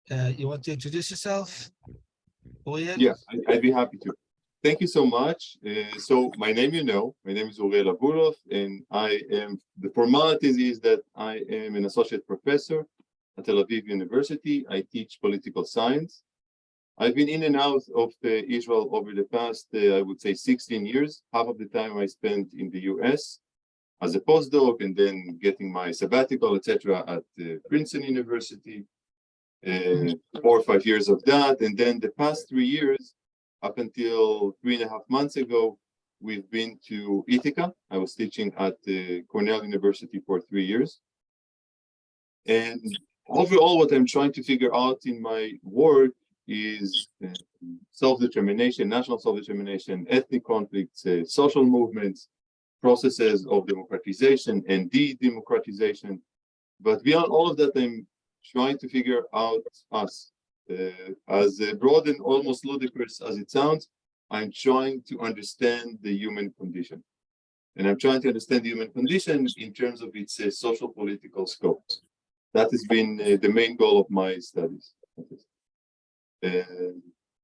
You want to introduce yourself, Uriel? Yeah, I'd be happy to. Thank you so much. So my name, my name is Uriel Abulof, and the formalities is that I am an associate professor at Tel Aviv University. I teach political science. I've been in and out of Israel over the past, I would say 16 years. Half of the time I spent in the US as a postdoc and then getting my sabbatical, etc. at Princeton University. 4 or 5 years of that. And then the past 3 years, up until 3.5 months ago, we've been to Ithaca. I was teaching at Cornell University for 3 years. And overall, what I'm trying to figure out in my work is self-determination, national self-determination, ethnic conflicts, social movements, processes of democratization and de-democratization. But beyond all of that, I'm trying to figure out us. As broad and almost ludicrous as it sounds, I'm trying to understand the human condition. And I'm trying to understand the human condition in terms of its social political scope. That has been the main goal of my studies.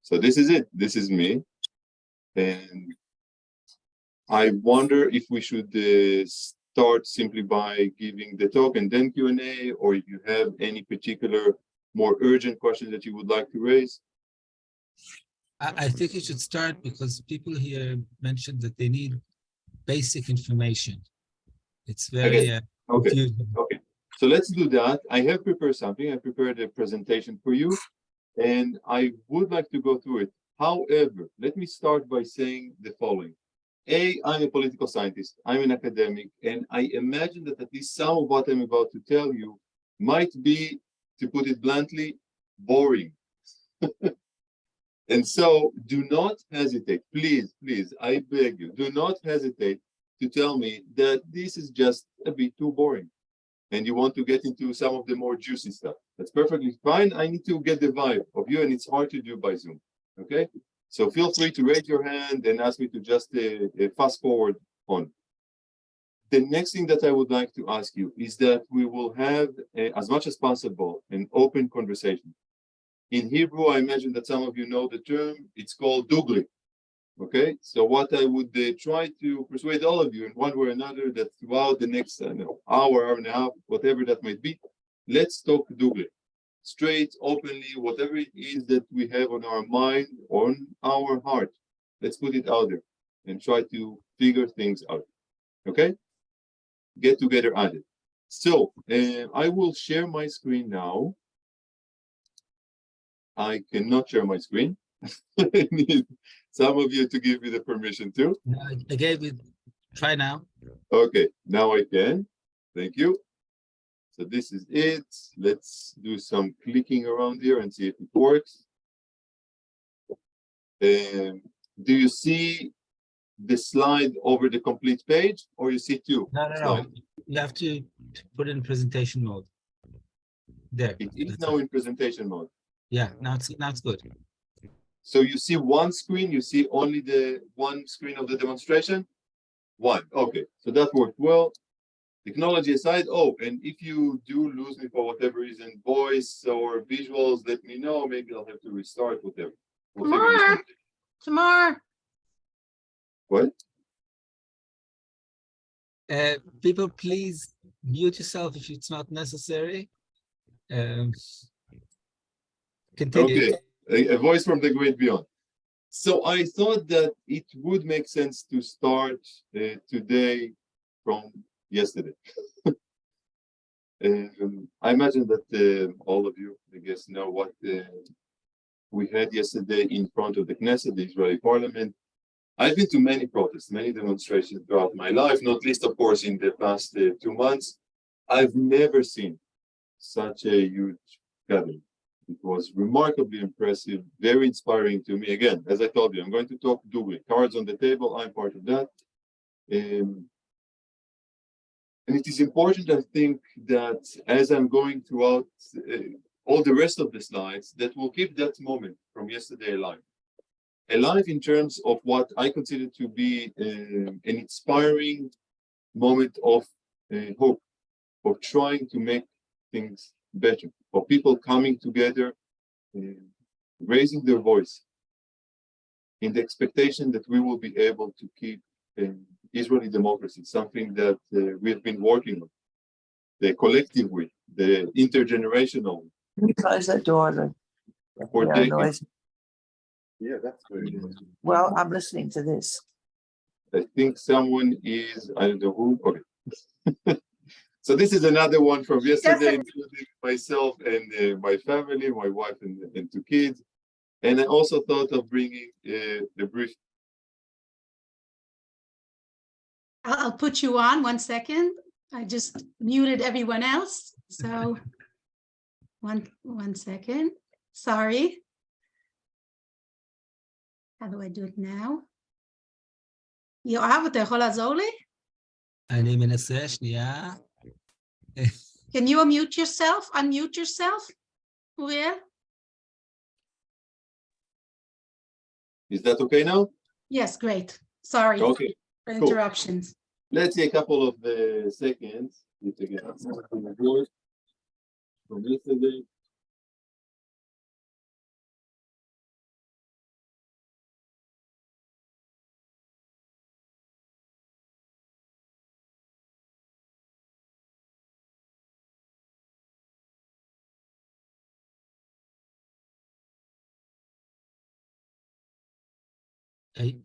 So this is it. This is me. And I wonder if we should start simply by giving the talk and then Q&A, or if you have any particular more urgent questions that you would like to raise. I think you should start because people here mentioned that they need basic information. It's very confusing. Okay. So let's do that. I have prepared something. I prepared a presentation for you, and I would like to go through it. However, let me start by saying the following. I'm a political scientist. I'm an academic, and I imagine that at least some of what I'm about to tell you might be, to put it bluntly, boring. And so do not hesitate, please, I beg you, do not hesitate to tell me that this is just a bit too boring and you want to get into some of the more juicy stuff. That's perfectly fine. I need to get the vibe of you, and it's hard to do by Zoom, okay? So feel free to raise your hand and ask me to just fast forward on. The next thing that I would like to ask you is that we will have, as much as possible, an open conversation. In Hebrew, I imagine that some of you know the term, it's called dugli. Okay, so what I would try to persuade all of you in one way or another that throughout the next hour and a half, whatever that might be, let's talk dugli. Straight, openly, whatever it is that we have on our mind, on our heart, let's put it out there and try to figure things out. Okay? Get together at it. So I will share my screen now. I cannot share my screen. I need some of you to give me the permission to. I gave you, try now. Okay, now I can. Thank you. So this is it. Let's do some clicking around here and see if it works. Do you see the slide over the complete page, or you see two? No. You have to put it in presentation mode. There. It is now in presentation mode. Yeah, now it's good. So you see one screen, you see only the one screen of the demonstration? One, okay, so that worked well. Technology aside, and if you do lose me for whatever reason, voice or visuals, let me know. Maybe I'll have to restart, whatever. Tamar. What? People, please mute yourself if it's not necessary. Continue. Okay, a voice from the great beyond. So I thought that it would make sense to start today from yesterday. I imagine that all of you, I guess, know what we had yesterday in front of the Knesset, the Israeli parliament. I've been to many protests, many demonstrations throughout my life, not least, of course, in the past 2 months. I've never seen such a huge gathering. It was remarkably impressive, very inspiring to me. Again, as I told you, I'm going to talk dugli. Cards on the table, I'm part of that. And it is important, I think, that as I'm going throughout all the rest of the slides, that we'll keep that moment from yesterday alive. Alive in terms of what I consider to be an inspiring moment of hope, of trying to make things better, of people coming together raising their voice in the expectation that we will be able to keep Israeli democracy, something that we have been working on, the collective way, the intergenerational. Can you close that door? For decades. Noise. Yeah, that's very nice. Well, I'm listening to this. I think someone is, I don't know who. Okay. So this is another one from yesterday, including myself and my family, my wife and 2 kids. And I also thought of bringing a brief. I'll put you on 1 second. I just muted everyone else. So one second. Sorry. How do I do it now? יואב, אתה יכול לעזור לי? אני מנסה, שנייה. Can you unmute yourself, Uriel? Is that okay now? Yes, great. Sorry Okay. for Cool. interruptions. Let's see a couple of seconds. From yesterday.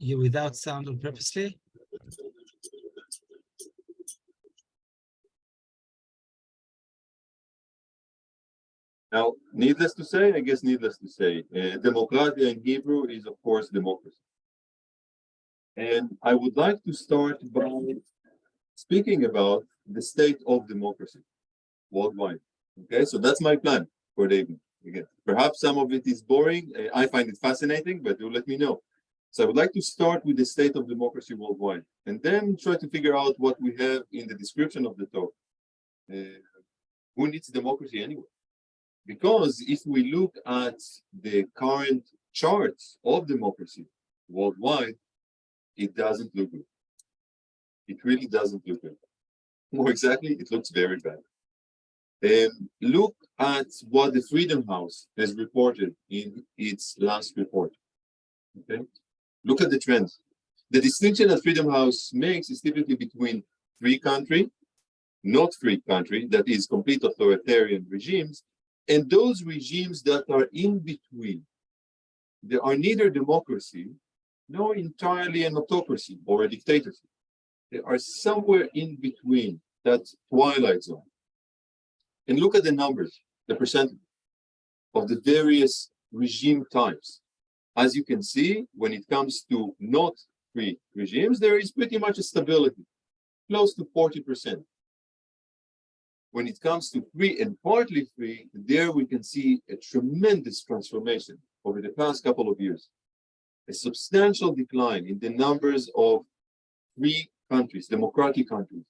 You're without sound on purposely? Now, needless to say, Demokratia in Hebrew is, of course, democracy. And I would like to start by speaking about the state of democracy worldwide. Okay, so that's my plan for the evening. Again, perhaps some of it is boring. I find it fascinating, but do let me know. So I would like to start with the state of democracy worldwide, and then try to figure out what we have in the description of the talk. Who needs democracy anyway? Because if we look at the current charts of democracy worldwide, it doesn't look good. It really doesn't look good. More exactly, it looks very bad. Look at what the Freedom House has reported in its last report. Okay, look at the trends. The distinction that Freedom House makes is typically between free country, not free country, that is complete authoritarian regimes, and those regimes that are in between. They are neither democracy nor entirely an autocracy or a dictatorship. They are somewhere in between, that twilight zone. And look at the numbers, the percentage of the various regime types. As you can see, when it comes to not free regimes, there is pretty much a stability, close to 40%. When it comes to free and partly free, there we can see a tremendous transformation over the past couple of years. A substantial decline in the numbers of free countries, democratic countries,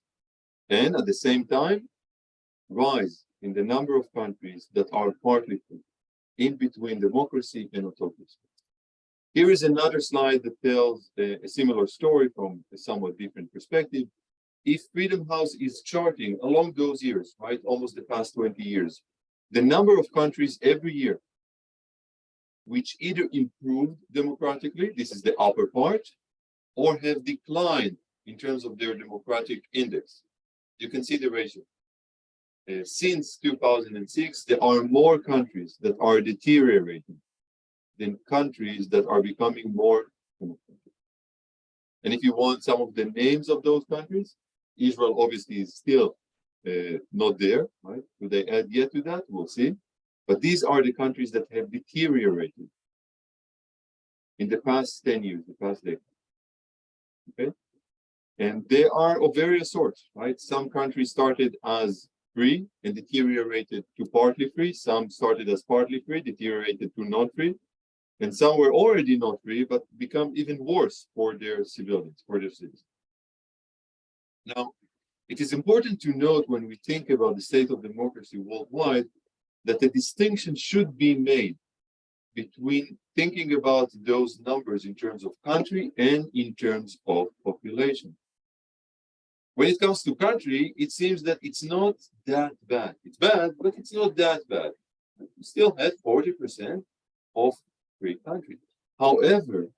and at the same time, rise in the number of countries that are partly free, in between democracy and autocracy. Here is another slide that tells a similar story from a somewhat different perspective. If Freedom House is charting along those years, right, almost the past 20 years, the number of countries every year which either improved democratically, this is the upper part, or have declined in terms of their democratic index. You can see the ratio. Since 2006, there are more countries that are deteriorating than countries that are becoming more democratic. And if you want some of the names of those countries, Israel obviously is still not there, right? Do they add yet to that? We'll see. But these are the countries that have deteriorated in the past 10 years, the past decade. Okay? And they are of various sorts, right? Some countries started as free and deteriorated to partly free. Some started as partly free, deteriorated to not free. And some were already not free, but become even worse for their civilians, for their citizens. Now, it is important to note when we think about the state of democracy worldwide, that a distinction should be made between thinking about those numbers in terms of country and in terms of population. When it comes to country, it seems that it's not that bad. It's bad, but it's not that bad. We still had 40% of free countries. However,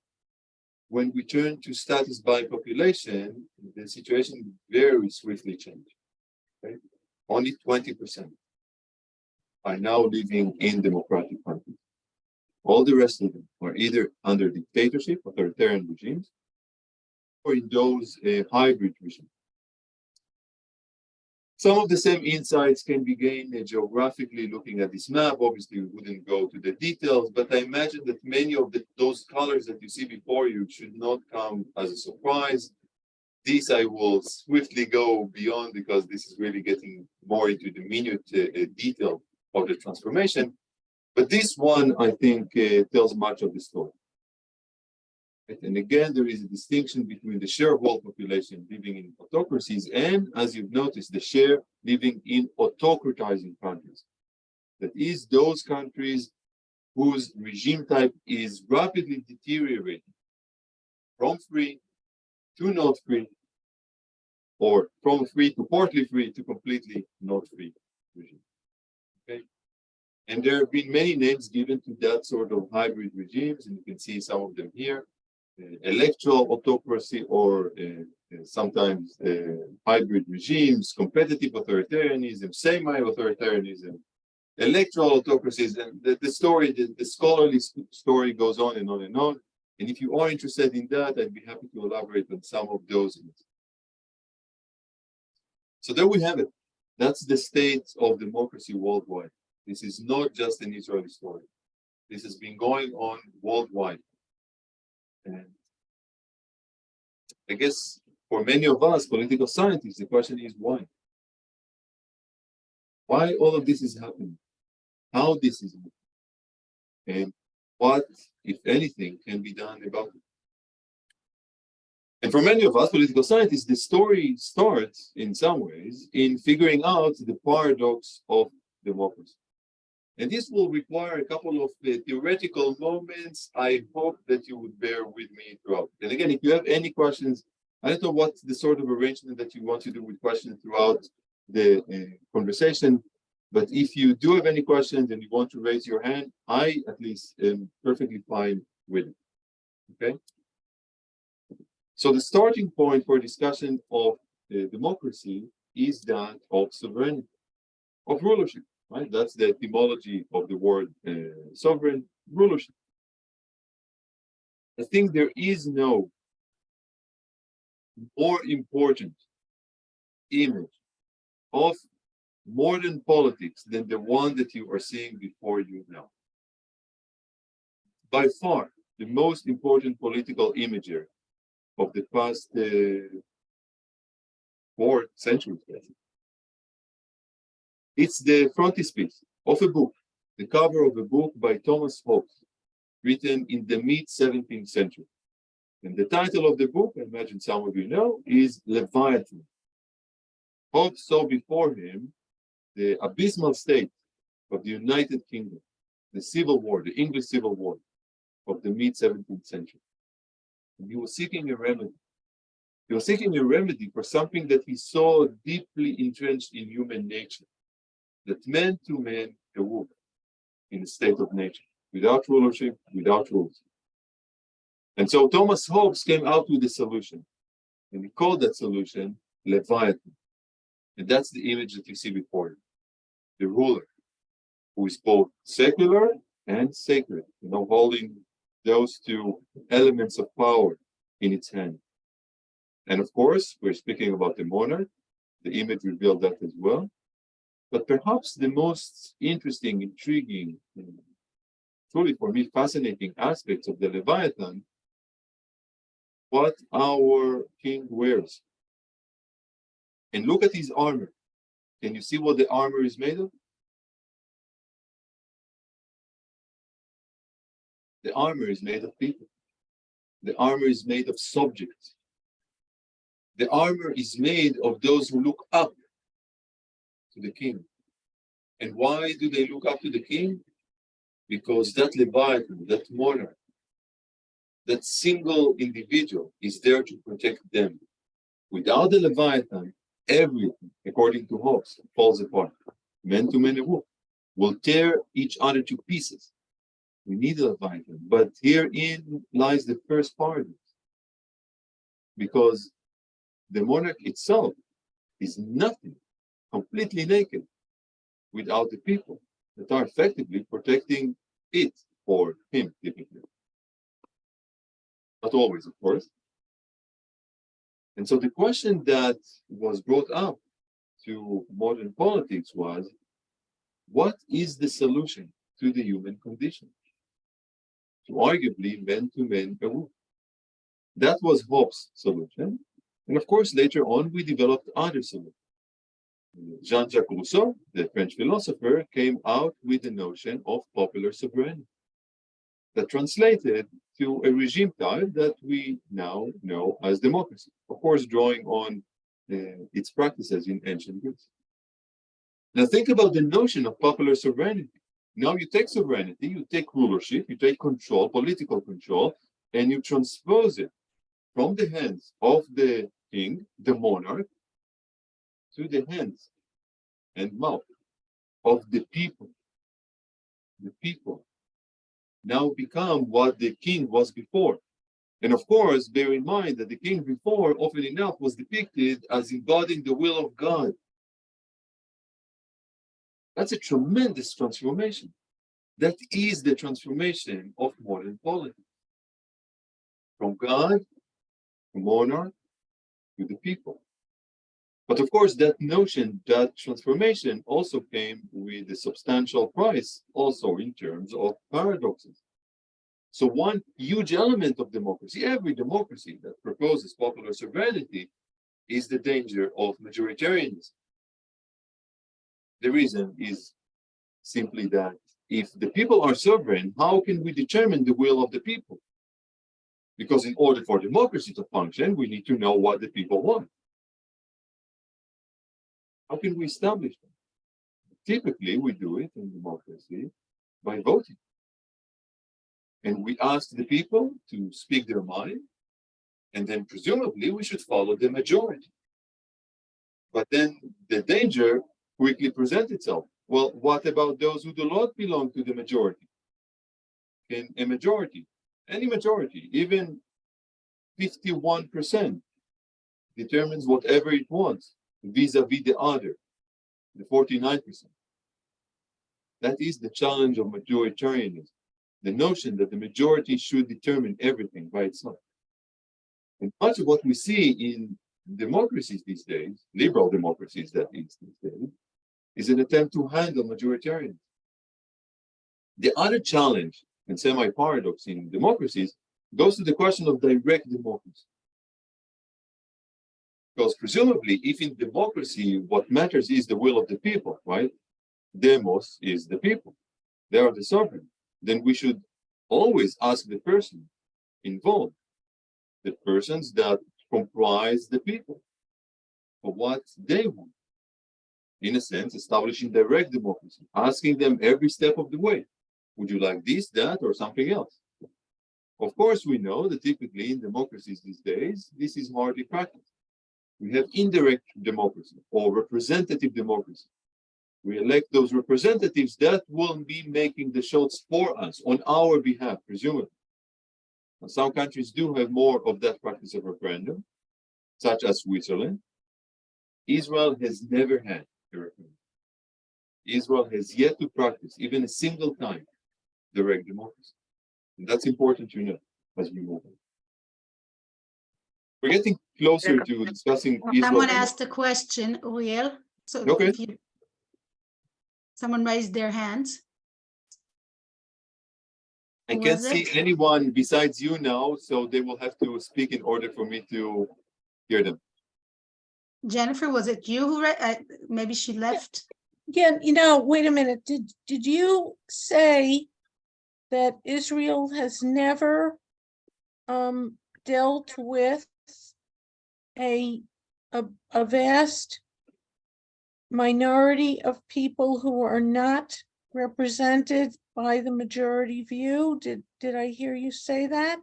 when we turn to status by population, the situation very swiftly changed. Okay? Only 20% are now living in democratic countries. All the rest of them are either under dictatorship, authoritarian regimes, or in those hybrid regimes. Some of the same insights can be gained geographically looking at this map. Obviously, we wouldn't go to the details, but I imagine that many of those colors that you see before you should not come as a surprise. This I will swiftly go beyond because this is really getting more into the minute detail of the transformation. But this one, I think, tells much of the story. And again, there is a distinction between the share of world population living in autocracies and, as you've noticed, the share living in autocratizing countries. That is, those countries whose regime type is rapidly deteriorating from free to not free, or from free to partly free to completely not free regime. Okay? And there have been many names given to that sort of hybrid regimes, and you can see some of them here. Electoral autocracy, or sometimes hybrid regimes, competitive authoritarianism, semi-authoritarianism, electoral autocracies, and the story, the scholarly story goes on and on and on. And if you are interested in that, I'd be happy to elaborate on some of those. So there we have it. That's the state of democracy worldwide. This is not just an Israeli story. This has been going on worldwide. And I guess for many of us political scientists, the question is why? Why all of this is happening? How this is happening? And what, if anything, can be done about it? And for many of us political scientists, the story starts in some ways in figuring out the paradox of democracy. And this will require a couple of theoretical moments. I hope that you would bear with me throughout. And again, if you have any questions, I don't know what the sort of arrangement that you want to do with questions throughout the conversation, but if you do have any questions and you want to raise your hand, I at least am perfectly fine with it. Okay? So the starting point for discussion of democracy is that of sovereignty, of rulership. Right? That's the etymology of the word sovereign, rulership. I think there is no more important image of modern politics than the one that you are seeing before you now. By far, the most important political imagery of the past 4 centuries. It's the frontispiece of a book, the cover of a book by Thomas Hobbes, written in the mid-17th century. And the title of the book, I imagine some of you know, is Leviathan. Hobbes saw before him the abysmal state of the United Kingdom, the Civil War, the English Civil War of the mid-17th century. And he was seeking a remedy. He was seeking a remedy for something that he saw deeply entrenched in human nature. That man to man, a wolf in a state of nature, without rulership, without rules. And so Thomas Hobbes came out with a solution, and he called that solution Leviathan. And that's the image that you see before you. The ruler, who is both secular and sacred, holding those two elements of power in its hand. And of course, we're speaking about the monarch. The image revealed that as well. But perhaps the most interesting, intriguing, truly for me fascinating aspects of the Leviathan, what our king wears. And look at his armor. Can you see what the armor is made of? The armor is made of people. The armor is made of subjects. The armor is made of those who look up to the king. And why do they look up to the king? Because that Leviathan, that monarch, that single individual is there to protect them. Without the Leviathan, everything, according to Hobbes, falls apart. Man to man, a wolf. will tear each other to pieces. We need a Leviathan, but herein lies the first paradox, because the monarch itself is nothing, completely naked, without the people that are effectively protecting it or him, typically. Not always, of course. And so the question that was brought up to modern politics was, what is the solution to the human condition? To arguably man-to-man rule. That was Hobbes' solution. And of course, later on, we developed other solutions. Jean-Jacques Rousseau, the French philosopher, came out with the notion of popular sovereignty that translated to a regime type that we now know as democracy, of course, drawing on its practices in ancient Greece. Now think about the notion of popular sovereignty. Now you take sovereignty, you take rulership, you take control, political control, and you transpose it from the hands of the king, the monarch, to the hands and mouth of the people. The people now become what the king was before. And of course, bear in mind that the king before, often enough, was depicted as embodying the will of God. That's a tremendous transformation. That is the transformation of modern politics. From God, to monarch, to the people. But of course, that notion, that transformation also came with a substantial price, also in terms of paradoxes. So one huge element of democracy, every democracy that proposes popular sovereignty, is the danger of majoritarianism. The reason is simply that if the people are sovereign, how can we determine the will of the people? Because in order for democracy to function, we need to know what the people want. How can we establish that? Typically, we do it in democracy by voting. And we ask the people to speak their mind, and then presumably we should follow the majority. But then the danger quickly presents itself. Well, what about those who do not belong to the majority? Can a majority, any majority, even 51%, determines whatever it wants vis-a-vis the other, the 49%. That is the challenge of majoritarianism, the notion that the majority should determine everything by itself. And much of what we see in democracies these days, liberal democracies that is these days, is an attempt to handle majoritarianism. The other challenge and semi-paradox in democracies goes to the question of direct democracy. Because presumably, if in democracy what matters is the will of the people, right? Demos is the people. They are the sovereign. Then we should always ask the person involved, the persons that comprise the people, for what they want. In a sense, establishing direct democracy, asking them every step of the way. Would you like this, that, or something else? Of course, we know that typically in democracies these days, this is hardly practiced. We have indirect democracy or representative democracy. We elect those representatives that will be making the shots for us on our behalf, presumably. And some countries do have more of that practice of referendum, such as Switzerland. Israel has never had a referendum. Israel has yet to practice, even a single time, direct democracy. And that's important to know as we move on. We're getting closer to discussing Israel. Someone asked a question, Uriel. So Okay. if you, someone raised their hands. I Who can't was see it? anyone besides you now, so they will have to speak in order for me to hear them. Jennifer, was it you who maybe she left? Yeah, wait a minute. Did you say that Israel has never dealt with a vast minority of people who are not represented by the majority view? Did I hear you say that?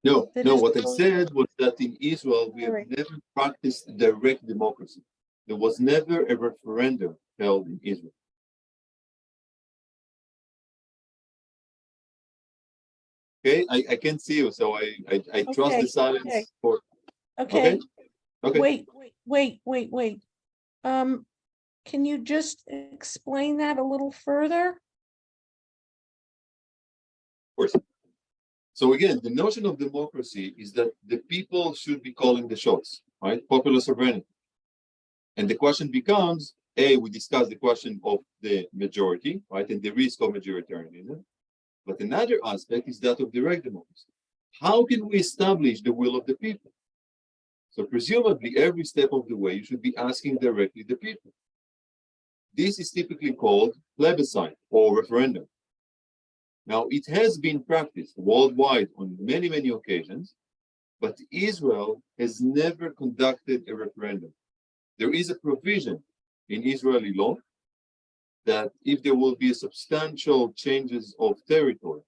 No, That no, is what I all- said was that in Israel, we have Alright. never practiced direct democracy. There was never a referendum held in Israel. Okay, I can't see you, so I trust Okay, the silence okay. for. Okay, Okay. wait. Can you just explain that a little further? Of course. So again, the notion of democracy is that the people should be calling the shots, right? Popular sovereignty. And the question becomes, we discuss the question of the majority, right? And the risk of majoritarianism. But another aspect is that of direct democracy. How can we establish the will of the people? So presumably every step of the way, you should be asking directly the people. This is typically called plebiscite or referendum. Now, it has been practiced worldwide on many, many occasions, but Israel has never conducted a referendum. There is a provision in Israeli law that if there will be substantial changes of territory,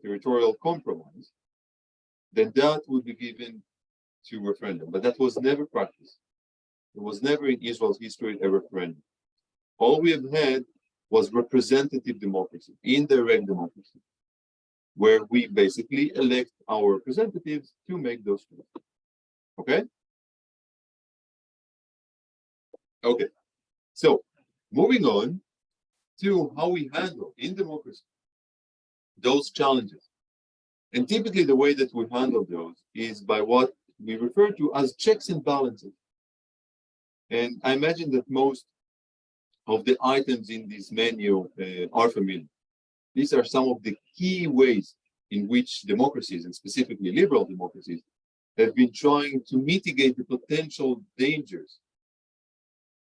territorial compromise, then that would be given to referendum. But that was never practiced. There was never in Israel's history a referendum. All we have had was representative democracy, indirect democracy, where we basically elect our representatives to make those choices. Okay? Okay. So, moving on to how we handle in democracy those challenges. And typically the way that we handle those is by what we refer to as checks and balances. And I imagine that most of the items in this menu are familiar. These are some of the key ways in which democracies, and specifically liberal democracies, have been trying to mitigate the potential dangers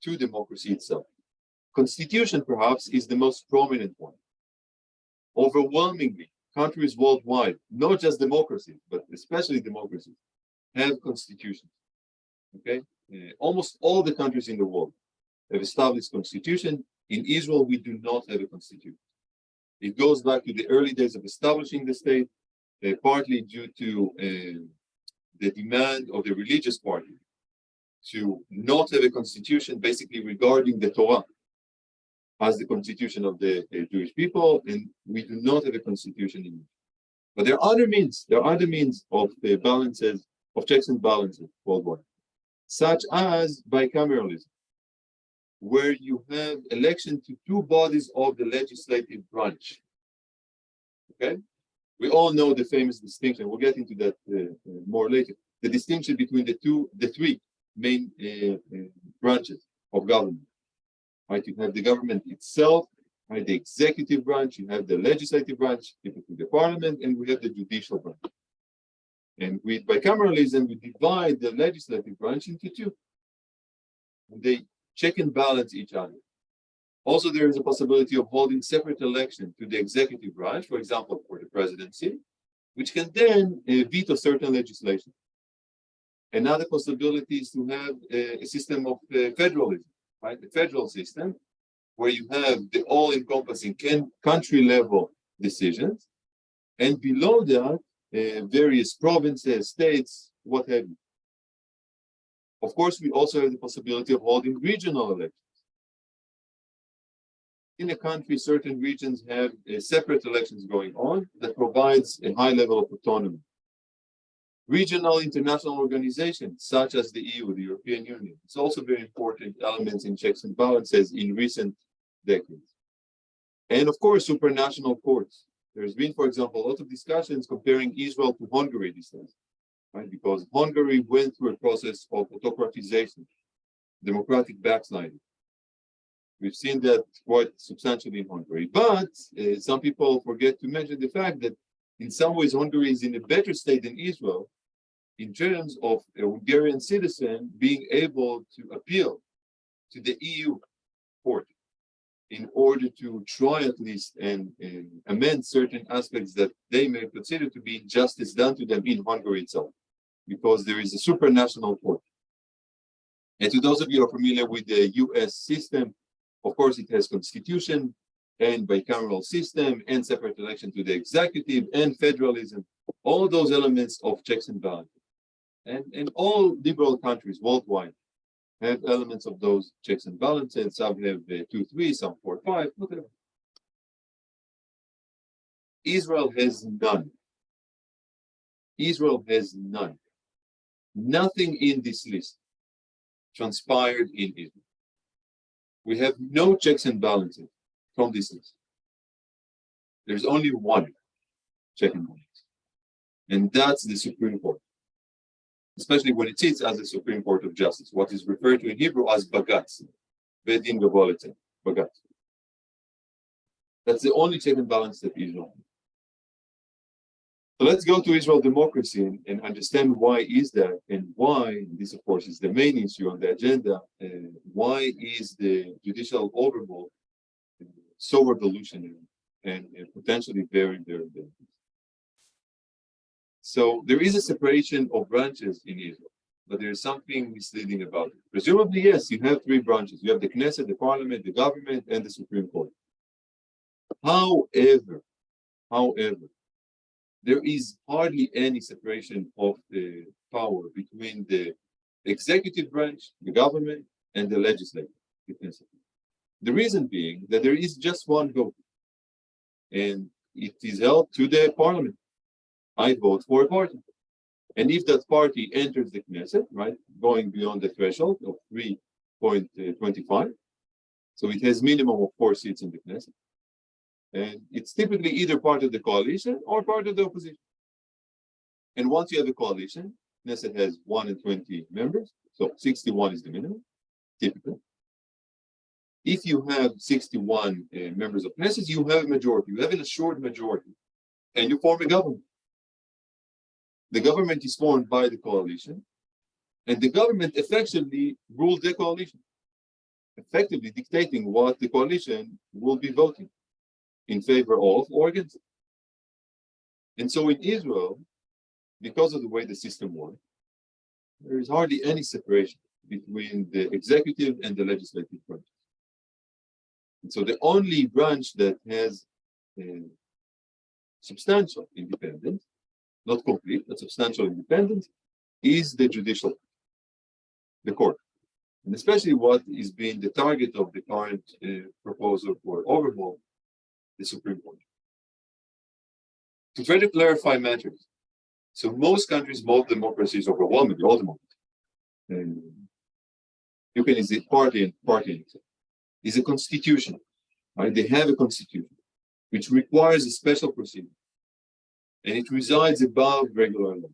to democracy itself. Constitution, perhaps, is the most prominent one. Overwhelmingly, countries worldwide, not just democracies, but especially democracies, have constitutions. Okay? Almost all the countries in the world have established constitution. In Israel, we do not have a constitution. It goes back to the early days of establishing the state, partly due to the demand of the religious party to not have a constitution, basically regarding the Torah as the constitution of the Jewish people, and we do not have a constitution in it. But there are other means. There are other means of balances, of checks and balances worldwide, such as bicameralism, where you have election to two bodies of the legislative branch. Okay, we all know the famous distinction. We'll get into that more later. The distinction between the three main branches of government. Right, you have the government itself, right, the executive branch, you have the legislative branch, typically the parliament, and we have the judicial branch. And with bicameralism, we divide the legislative branch into two. And they check and balance each other. Also, there is a possibility of holding separate election to the executive branch, for example, for the presidency, which can then veto certain legislation. Another possibility is to have a system of federalism. Right, the federal system, where you have the all-encompassing country-level decisions, and below that, various provinces, states, what have you. Of course, we also have the possibility of holding regional elections. In a country, certain regions have separate elections going on that provides a high level of autonomy. Regional international organizations, such as the EU, the European Union, it's also very important elements in checks and balances in recent decades. And of course, supranational courts. There's been, for example, a lot of discussions comparing Israel to Hungary these days, right? Because Hungary went through a process of autocratization, democratic backsliding. We've seen that quite substantially in Hungary. But some people forget to mention the fact that in some ways, Hungary is in a better state than Israel in terms of a Hungarian citizen being able to appeal to the EU court in order to try at least and amend certain aspects that they may consider to be injustice done to them in Hungary itself, because there is a supranational court. And to those of you who are familiar with the US system, of course, it has constitution and bicameral system and separate election to the executive and federalism, all those elements of checks and balances. And all liberal countries worldwide have elements of those checks and balances. Some have 2, 3, some 4, 5, whatever. Israel has none. Israel has none. Nothing in this list transpired in Israel. We have no checks and balances from this list. There's only one check and balance, and that's the Supreme Court, especially when it sits as the Supreme Court of Justice, what is referred to in Hebrew as Bagatz, Beit Din Gavua L'Tzedek, Bagatz. That's the only check and balance that Israel has. So let's go to Israel democracy and understand why is that, and why, this of course is the main issue on the agenda, why is the judicial overhaul so revolutionary and potentially very, very dangerous. So there is a separation of branches in Israel, but there is something misleading about it. Presumably, yes, you have three branches. You have the Knesset, the parliament, the government, and the Supreme Court. However, there is hardly any separation of the power between the executive branch, the government, and the legislature, the Knesset. The reason being that there is just one vote, and it is held to the parliament. I vote for a party. And if that party enters the Knesset, right, going beyond the threshold of 3.25, so it has minimum of 4 seats in the Knesset, and it's typically either part of the coalition or part of the opposition. And once you have a coalition, Knesset has 1 and 20 members, so 61 is the minimum, typically. If you have 61 members of Knesset, you have a majority, you have an assured majority, and you form a government. The government is formed by the coalition, and the government effectively rules the coalition, effectively dictating what the coalition will be voting in favor of or against. And so in Israel, because of the way the system works, there is hardly any separation between the executive and the legislative branches. And so the only branch that has substantial independence, not complete, but substantial independence, is the judicial, the court. And especially what is being the target of the current proposal for overhaul, the Supreme Court. To try to clarify matters, so most countries, most democracies, overwhelmingly all democracies, you can is a party is a constitution, right? They have a constitution which requires a special procedure, and it resides above regular law.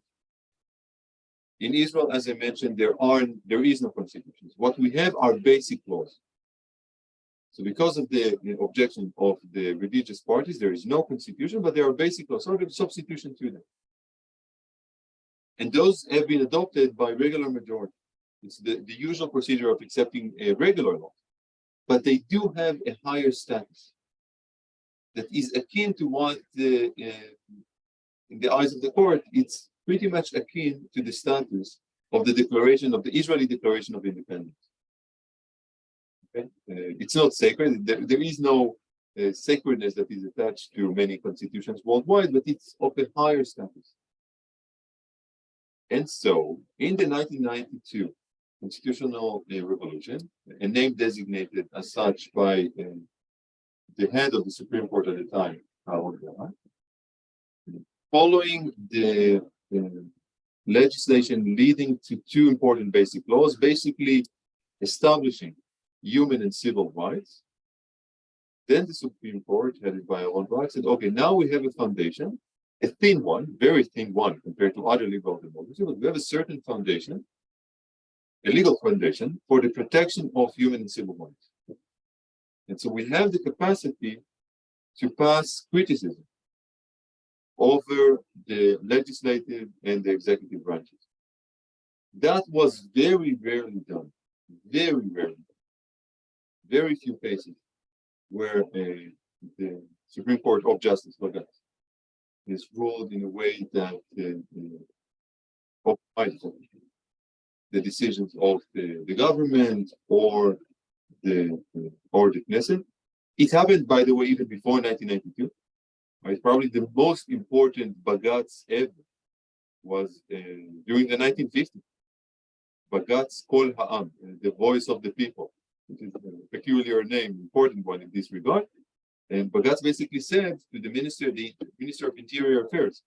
In Israel, as I mentioned, there is no constitution. What we have are basic laws. So because of the objection of the religious parties, there is no constitution, but there are basic laws, sort of substitution to them. And those have been adopted by regular majority. It's the usual procedure of accepting a regular law, but they do have a higher status that is akin to what, in the eyes of the court, it's pretty much akin to the status of the Israeli Declaration of Independence. Okay? It's not sacred. There is no sacredness that is attached to many constitutions worldwide, but it's of a higher status. And so, in the 1992 constitutional revolution, a name designated as such by the head of the Supreme Court at the time, following the legislation leading to two important basic laws, basically establishing human and civil rights. Then the Supreme Court, headed by Aaron Barak, said, okay, now we have a foundation, a thin one, very thin one compared to other liberal democracies, but we have a certain foundation, a legal foundation for the protection of human and civil rights. And so we have the capacity to pass criticism over the legislative and the executive branches. That was very rarely done, very rarely. Very few cases where the Supreme Court of Justice is ruled in a way that the decisions of the government or the Knesset. It happened, by the way, even before 1992. Right? Probably the most important Bagatz ever was during the 1950s. Bagatz Kol Ha'am, the voice of the people, which is a peculiar name, important one in this regard. And Bagatz basically said to the Minister of Interior Affairs,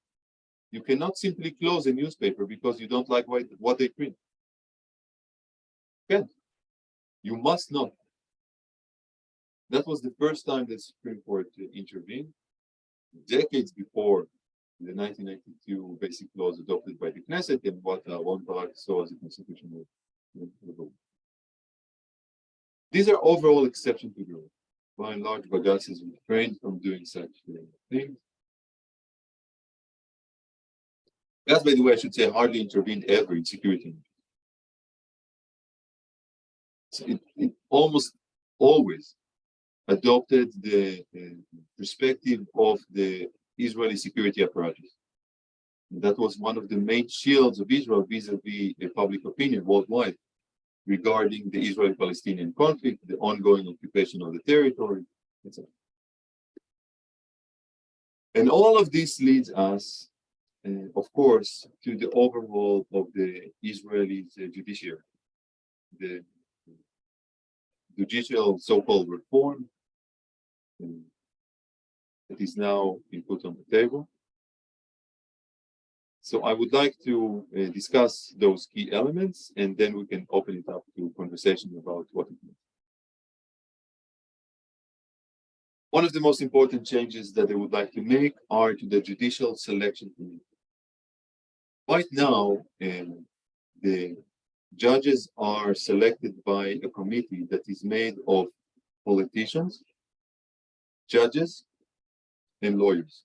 You cannot simply close a newspaper because you don't like what they print. Can't. You must not. That was the first time the Supreme Court intervened, decades before the 1992 basic laws adopted by the Knesset and what Ron Barak saw as a constitutional rule. These are overall exceptions to the rule. By and large, Bagasse is refrained from doing such things. Bagasse, by the way, I should say, hardly intervened ever in security. So it almost always adopted the perspective of the Israeli security apparatus. And that was one of the main shields of Israel vis-a-vis public opinion worldwide regarding the Israeli-Palestinian conflict, the ongoing occupation of the territory, etc. And all of this leads us, of course, to the overhaul of the Israeli judiciary, the judicial so-called reform that is now being put on the table. So I would like to discuss those key elements, and then we can open it up to conversation about what it means. One of the most important changes that I would like to make are to the judicial selection committee. Right now, the judges are selected by a committee that is made of politicians, judges, and lawyers.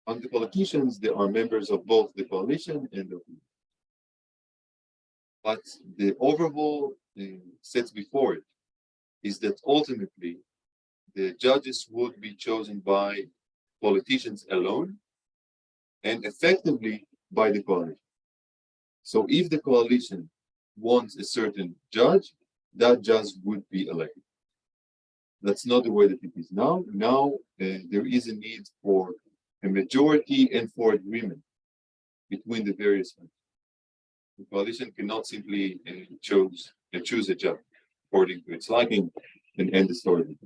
On the politicians, they are members of both the coalition and the opposition. But the overall sets before it is that ultimately the judges would be chosen by politicians alone and effectively by the coalition. So if the coalition wants a certain judge, that judge would be elected. That's not the way that it is now. Now there is a need for a majority and for agreement between the various parties. The coalition cannot simply choose a judge according to its liking and end the story.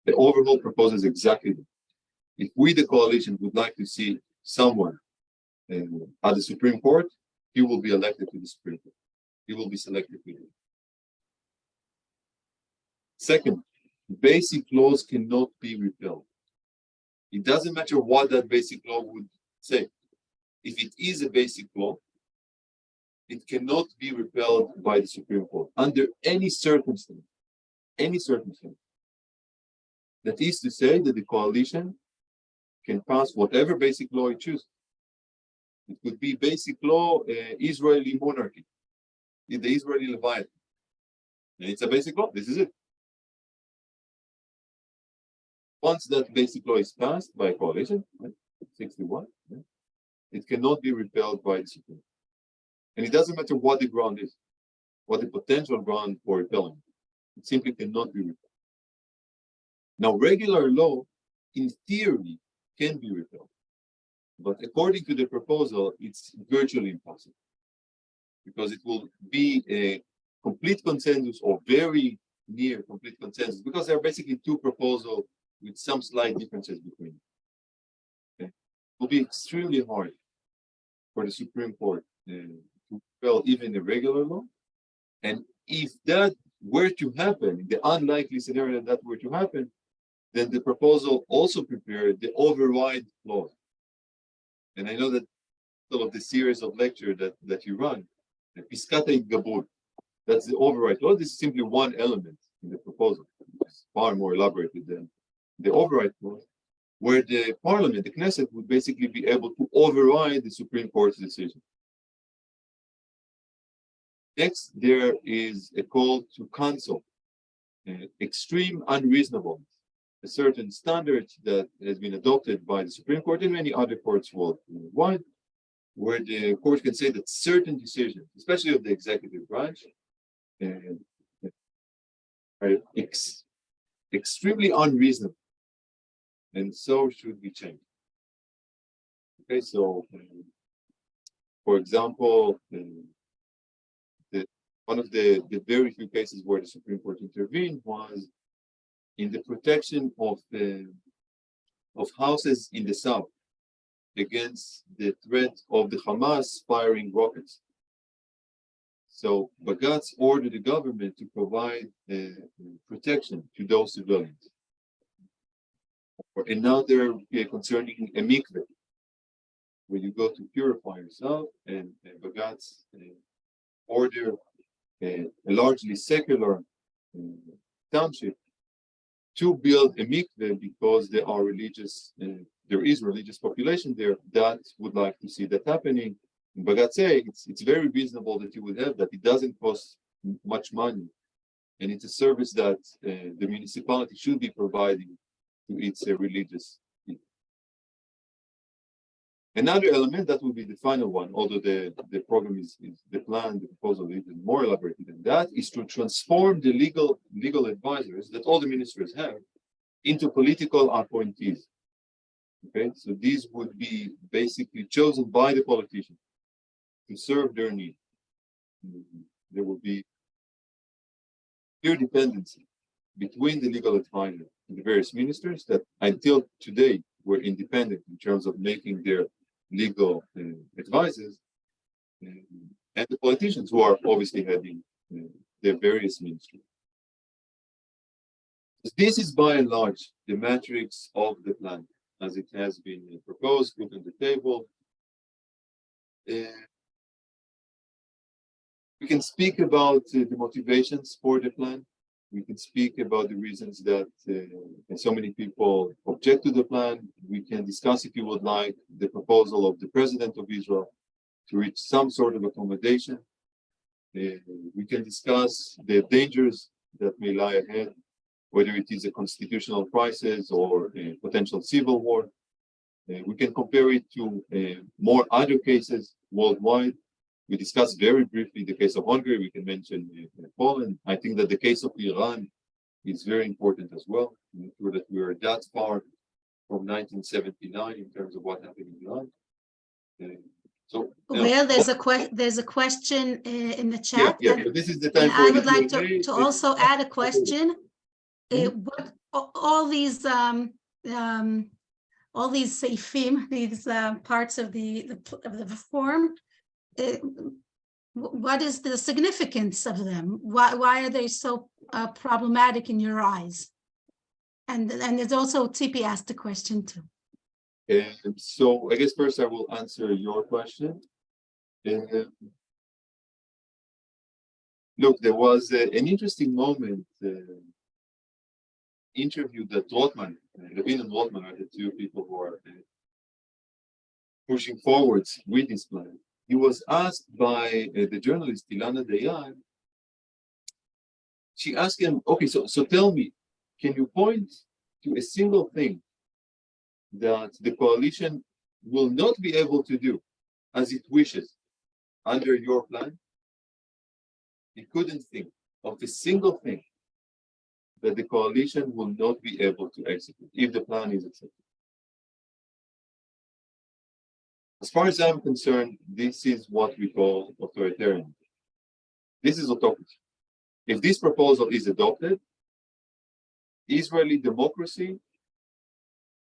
The overhaul proposes exactly that. If we, the coalition, would like to see someone at the Supreme Court, he will be elected to the Supreme Court. He will be selected to it. Second, basic laws cannot be repealed. It doesn't matter what that basic law would say. If it is a basic law, it cannot be repealed by the Supreme Court under any circumstance. Any circumstance. That is to say that the coalition can pass whatever basic law it chooses. It could be basic law, Israeli monarchy, the Israeli Leviathan. And it's a basic law. This is it. Once that basic law is passed by a coalition, 61, it cannot be repealed by the Supreme Court. And it doesn't matter what the ground is, what the potential ground for repelling. It simply cannot be repelled. Now, regular law, in theory, can be repelled. But according to the proposal, it's virtually impossible. Because it will be a complete consensus or very near complete consensus, because there are basically two proposals with some slight differences between them. Okay? It will be extremely hard for the Supreme Court to repel even a regular law. And if that were to happen, the unlikely scenario that were to happen, then the proposal also prepared the override clause. And I know that all of the series of lecture that you run, the Piskata Gabur, that's the override clause. This is simply one element in the proposal. It's far more elaborated than the override clause, where the parliament, the Knesset, would basically be able to override the Supreme Court's decision. Next, there is a call to cancel extreme unreasonableness, a certain standard that has been adopted by the Supreme Court and many other courts worldwide, where the court can say that certain decisions, especially of the executive branch, are extremely unreasonable, and so should be changed. Okay, so for example, one of the very few cases where the Supreme Court intervened was in the protection of houses in the South against the threat of the Hamas firing rockets. So Bagatz ordered the government to provide protection to those civilians. Or another concerning a mikveh, where you go to purify yourself, and Bagatz ordered a largely secular township to build a mikveh because there are religious, there is religious population there that would like to see that happening. And Bagatz say it's very reasonable that you would have that. It doesn't cost much money, and it's a service that the municipality should be providing to its religious people. Another element that will be the final one, although the program is the plan, the proposal is even more elaborated than that, is to transform the legal advisors that all the ministers have into political appointees. Okay, so these would be basically chosen by the politicians to serve their needs. There will be clear dependency between the legal advisor and the various ministers that until today were independent in terms of making their legal advisors, and the politicians who are obviously heading their various ministries. This is by and large the matrix of the plan as it has been proposed, put on the table. We can speak about the motivations for the plan. We can speak about the reasons that so many people object to the plan. We can discuss, if you would like, the proposal of the President of Israel to reach some sort of accommodation. We can discuss the dangers that may lie ahead, whether it is a constitutional crisis or a potential civil war. We can compare it to more other cases worldwide. We discussed very briefly the case of Hungary. We can mention Poland. I think that the case of Iran is very important as well. I'm not sure that we are that far from 1979 in terms of what happened in Iran. Well, there's a question in the chat. Yeah. So this is the time and for I would like Q&A. to also add a question. What all these seifim, these parts of the form, what is the significance of them? Why are they so problematic in your eyes? And there's also Tzipi asked a question too. So I guess first I will answer your question. Look, there was an interesting moment, interview that Rothman, Levin and Rothman are the two people who are pushing forwards with this plan. He was asked by the journalist Ilana Dayan. She asked him, okay, so tell me, can you point to a single thing that the coalition will not be able to do as it wishes under your plan? He couldn't think of a single thing that the coalition will not be able to execute if the plan is accepted. As far as I'm concerned, this is what we call authoritarian. This is autocracy. If this proposal is adopted, Israeli democracy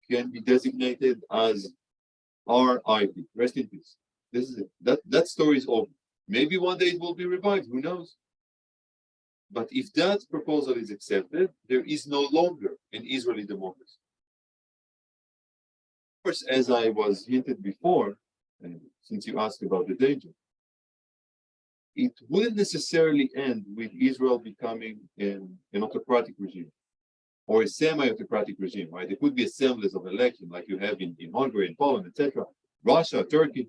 can be designated as RIP, rest in peace. This is it. That story is over. Maybe one day it will be revived, who knows? But if that proposal is accepted, there is no longer an Israeli democracy. Of course, as I was hinted before, and since you asked about the danger, it wouldn't necessarily end with Israel becoming an autocratic regime or a semi-autocratic regime, right? There could be assemblies of election like you have in Hungary, in Poland, etc., Russia, Turkey.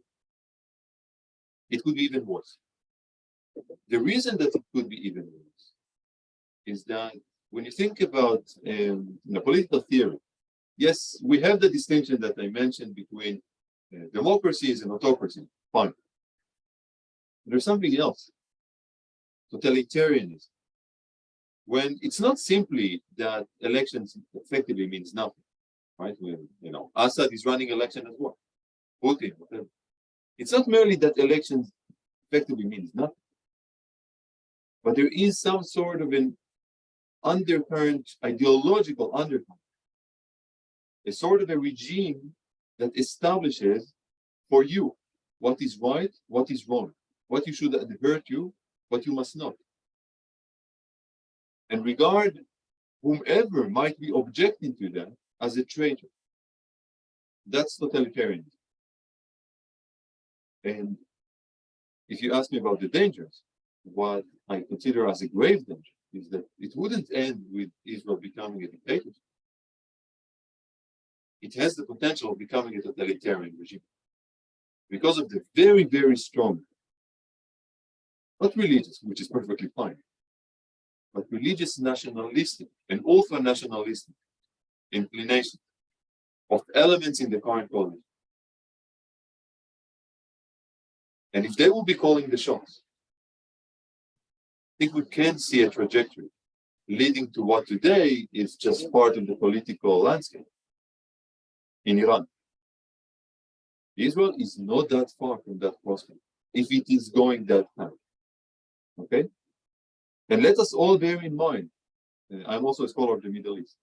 It could be even worse. The reason that it could be even worse is that when you think about political theory, yes, we have the distinction that I mentioned between democracies and autocracy, fine. There's something else, totalitarianism. When it's not simply that elections effectively means nothing, right? When, Assad is running election as well, Putin, whatever. It's not merely that elections effectively means nothing, but there is some sort of an undercurrent, ideological undercurrent, a sort of a regime that establishes for you what is right, what is wrong, what you should adhere to, what you must not. And regard whomever might be objecting to that as a traitor. That's totalitarianism. And if you ask me about the dangers, what I consider as a grave danger is that it wouldn't end with Israel becoming a dictatorship. It has the potential of becoming a totalitarian regime because of the very, very strong, not religious, which is perfectly fine, but religious nationalistic and ultra-nationalistic inclination of elements in the current coalition. And if they will be calling the shots, I think we can see a trajectory leading to what today is just part of the political landscape in Iran. Israel is not that far from that prospect, if it is going that path. Okay? And let us all bear in mind, I'm also a scholar of the Middle East.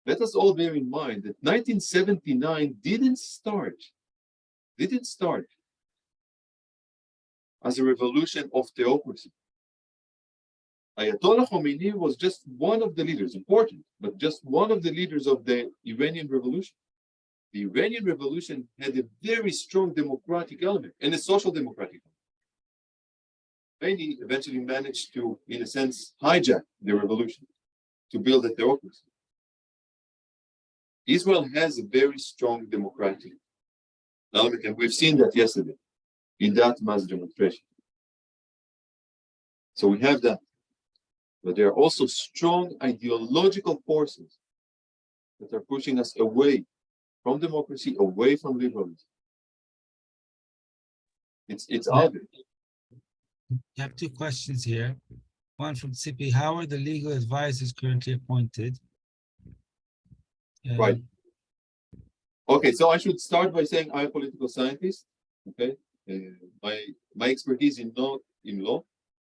Let us all bear in mind that 1979 didn't start as a revolution of theocracy. Ayatollah Khomeini was just one of the leaders, important, but just one of the leaders of the Iranian Revolution. The Iranian Revolution had a very strong democratic element and a social democratic element. Khomeini eventually managed to, in a sense, hijack the revolution to build a theocracy. Israel has a very strong democratic element, and we've seen that yesterday in that mass demonstration. So we have that. But there are also strong ideological forces that are pushing us away from democracy, away from liberalism. It's obvious. I have two questions here. One from Sipi, how are the legal advisors currently appointed? Right. Okay, so I should start by saying I'm a political scientist. Okay, my expertise in law.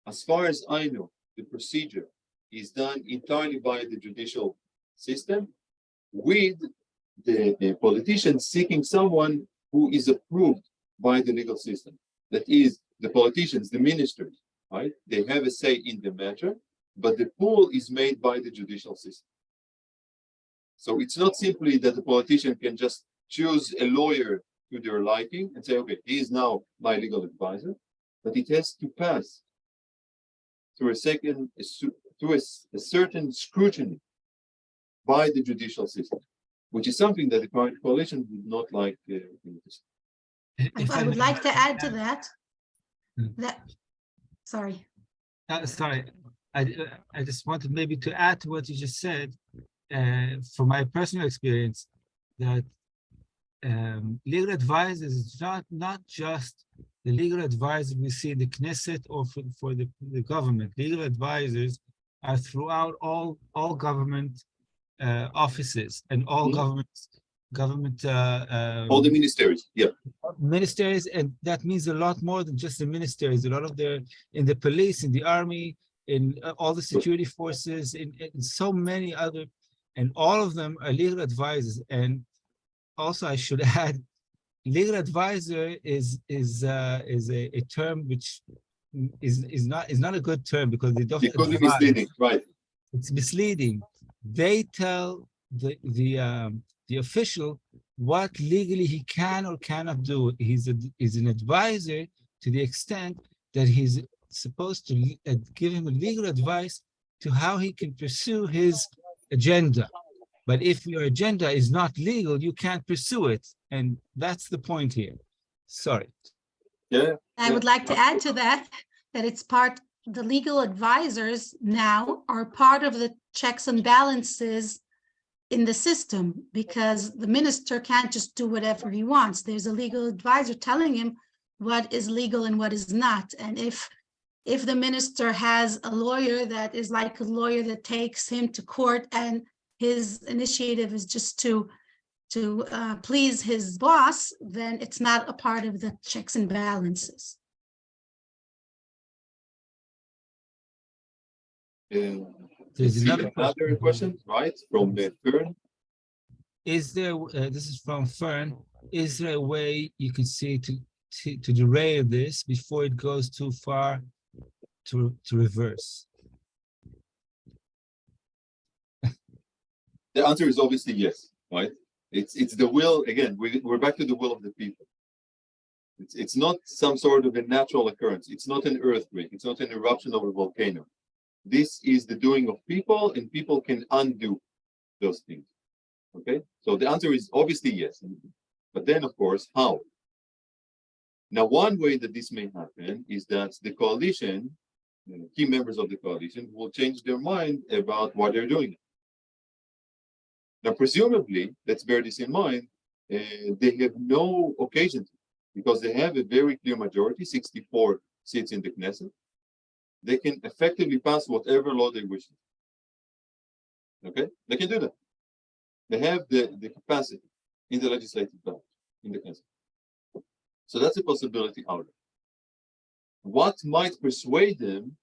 As far as I know, the procedure is done entirely by the judicial system, with the politicians seeking someone who is approved by the legal system. That is, the politicians, the ministers, right? They have a say in the matter, but the pool is made by the judicial system. So it's not simply that the politician can just choose a lawyer to their liking and say, okay, he is now my legal advisor, but it has to pass through a certain scrutiny by the judicial system, which is something that the current coalition would not like. I would like to add to that. Sorry. Sorry, I just wanted maybe to add to what you just said. From my personal experience, that legal advisors is not just the legal advisors we see in the Knesset or for the government. Legal advisors are throughout all government offices and all government all the ministries, yeah. Ministries, and that means a lot more than just the ministries. A lot of their in the police, in the army, in all the security forces, in so many other, and all of them are legal advisors. And also, I should add, legal advisor is a term which is not a good term, because they don't. Because it's misleading, right? It's misleading. They tell the official what legally he can or cannot do. He's an advisor to the extent that he's supposed to give him legal advice to how he can pursue his agenda. But if your agenda is not legal, you can't pursue it. And that's the point here. Sorry. Yeah. I would like to add to that, it's the legal advisors now are part of the checks and balances in the system, because the minister can't just do whatever he wants. There's a legal advisor telling him what is legal and what is not. And if the minister has a lawyer that is like a lawyer that takes him to court, and his initiative is just to please his boss, then it's not a part of the checks and balances. There's another question, right, from the third. is there, this is from Fern, is there a way you can see to derail this before it goes too far to reverse? The answer is obviously yes, right? It's the will, again, we're back to the will of the people. It's not some sort of a natural occurrence. It's not an earthquake. It's not an eruption of a volcano. This is the doing of people, and people can undo those things. Okay, so the answer is obviously yes. But then, of course, how? Now, one way that this may happen is that the coalition, key members of the coalition, will change their mind about what they're doing. Now, presumably, let's bear this in mind, they have no occasion to, because they have a very clear majority, 64 seats in the Knesset. They can effectively pass whatever law they wish. Okay, they can do that. They have the capacity in the legislative branch, in the Knesset. So that's a possibility out there. What might persuade them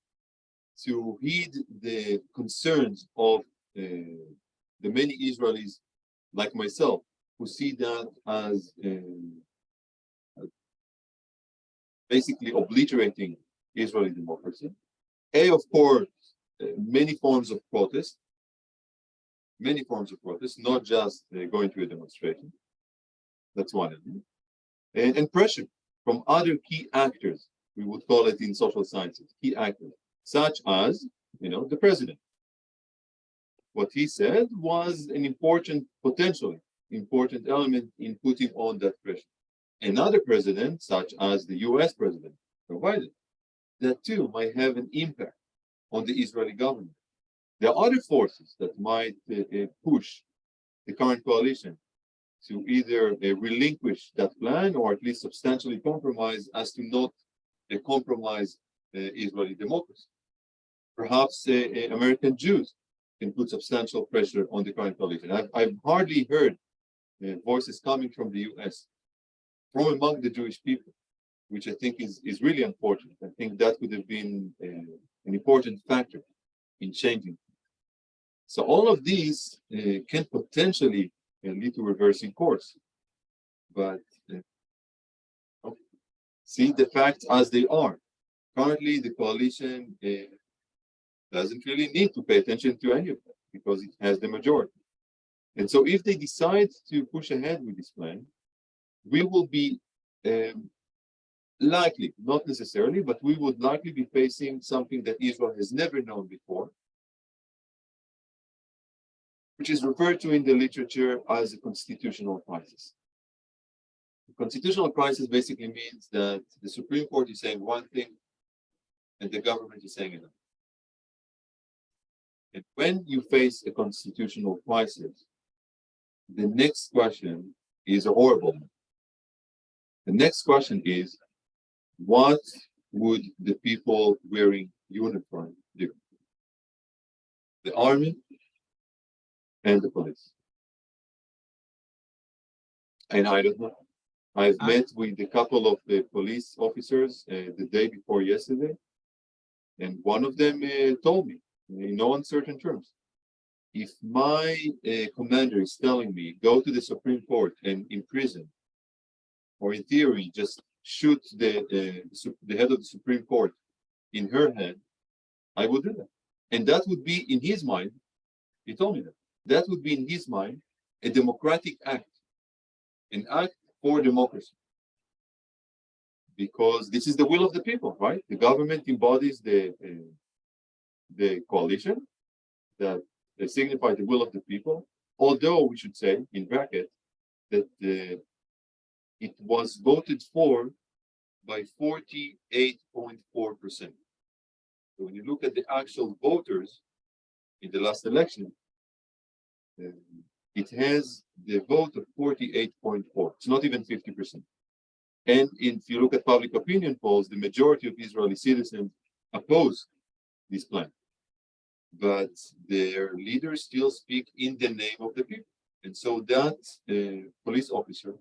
to heed the concerns of the many Israelis like myself, who see that as basically obliterating Israeli democracy? Of course, many forms of protest, not just going to a demonstration. That's one element. And pressure from other key actors, we would call it in social sciences, key actors, such as, the president. What he said was an potentially important element in putting on that pressure. Another president, such as the US president, provided, that too might have an impact on the Israeli government. There are other forces that might push the current coalition to either relinquish that plan or at least substantially compromise as to not compromise Israeli democracy. Perhaps American Jews can put substantial pressure on the current coalition. I've hardly heard voices coming from the US, from among the Jewish people, which I think is really unfortunate. I think that would have been an important factor in changing. So all of these can potentially lead to reversing course, but see the facts as they are. Currently, the coalition doesn't really need to pay attention to any of that because it has the majority. And so if they decide to push ahead with this plan, we will be likely, not necessarily, but we would likely be facing something that Israel has never known before, which is referred to in the literature as a constitutional crisis. The constitutional crisis basically means that the Supreme Court is saying one thing and the government is saying another. And when you face a constitutional crisis, the next question is a horrible one. The next question is, what would the people wearing uniform do? The army and the police. And I don't know. I've met with a couple of the police officers the day before yesterday, and one of them told me, in no uncertain terms, if my commander is telling me, go to the Supreme Court and imprison, or in theory, just shoot the head of the Supreme Court in her head, I would do that. And that would be in his mind, he told me that would be in his mind a democratic act, an act for democracy. Because this is the will of the people, right? The government embodies the coalition that signifies the will of the people, although we should say, in bracket, that it was voted for by 48.4%. So when you look at the actual voters in the last election, it has the vote of 48.4. It's not even 50%. And if you look at public opinion polls, the majority of Israeli citizens oppose this plan. But their leaders still speak in the name of the people. And so that police officer